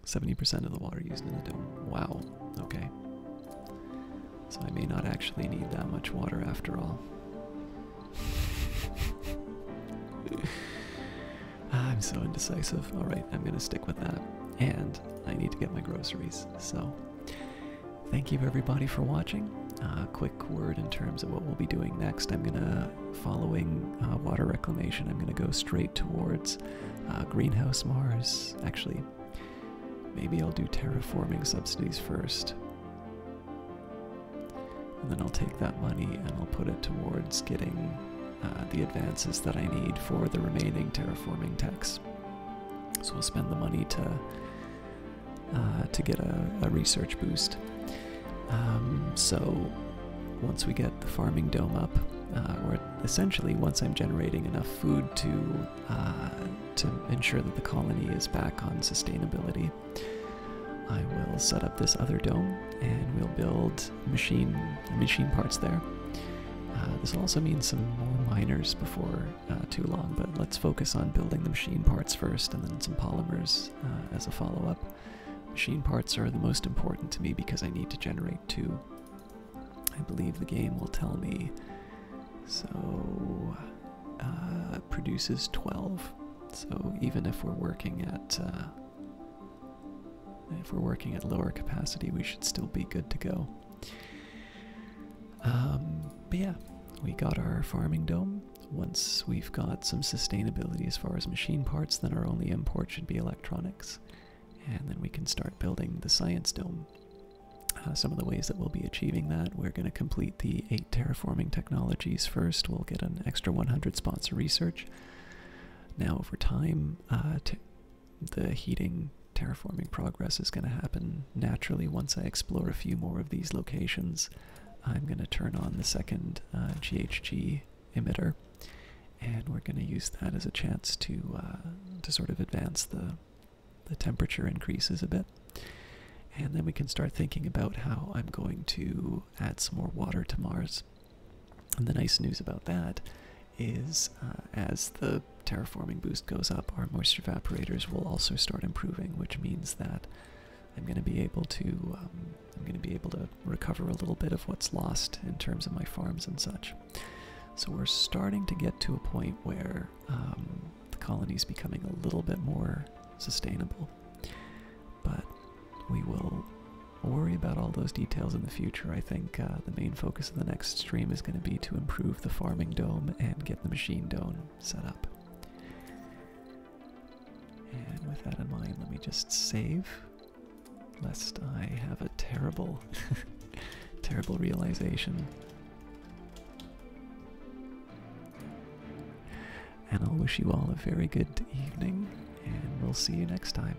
%70 of the water used in the dome. Wow, okay. So I may not actually need that much water after all. I'm so indecisive. Alright, I'm gonna stick with that. And I need to get my groceries. So, thank you everybody for watching. Quick word in terms of what we'll be doing next. I'm gonna, following water reclamation, I'm gonna go straight towards Greenhouse Mars. Actually, maybe I'll do terraforming subsidies first. And then I'll take that money and I'll put it towards getting the advances that I need for the remaining terraforming techs. So we'll spend the money to get a research boost. So once we get the farming dome up, or essentially once I'm generating enough food to ensure that the colony is back on sustainability, I will set up this other dome and we'll build machine parts there. This will also mean some more miners before too long, but let's focus on building the machine parts first and then some polymers as a follow-up. Machine parts are the most important to me because I need to generate 2. I believe the game will tell me. So it produces 12. So even if we're working at lower capacity, we should still be good to go. But yeah, we got our farming dome. Once we've got some sustainability as far as machine parts, then our only import should be electronics. And then we can start building the science dome. Some of the ways that we'll be achieving that, we're going to complete the 8 terraforming technologies first. We'll get an extra 100 sponsor research. Now over time, the heating terraforming progress is going to happen naturally once I explore a few more of these locations. I'm going to turn on the second GHG emitter, and we're going to use that as a chance to sort of advance the temperature increases a bit. And then we can start thinking about how I'm going to add some more water to Mars. And the nice news about that is as the terraforming boost goes up, our moisture evaporators will also start improving, which means that I'm going to be able to recover a little bit of what's lost in terms of my farms and such. So we're starting to get to a point where the colony is becoming a little bit more sustainable, but we will worry about all those details in the future. I think the main focus of the next stream is going to be to improve the farming dome and get the machine dome set up. And with that in mind, let me just save, lest I have a terrible, terrible realization. And I'll wish you all a very good evening, and we'll see you next time.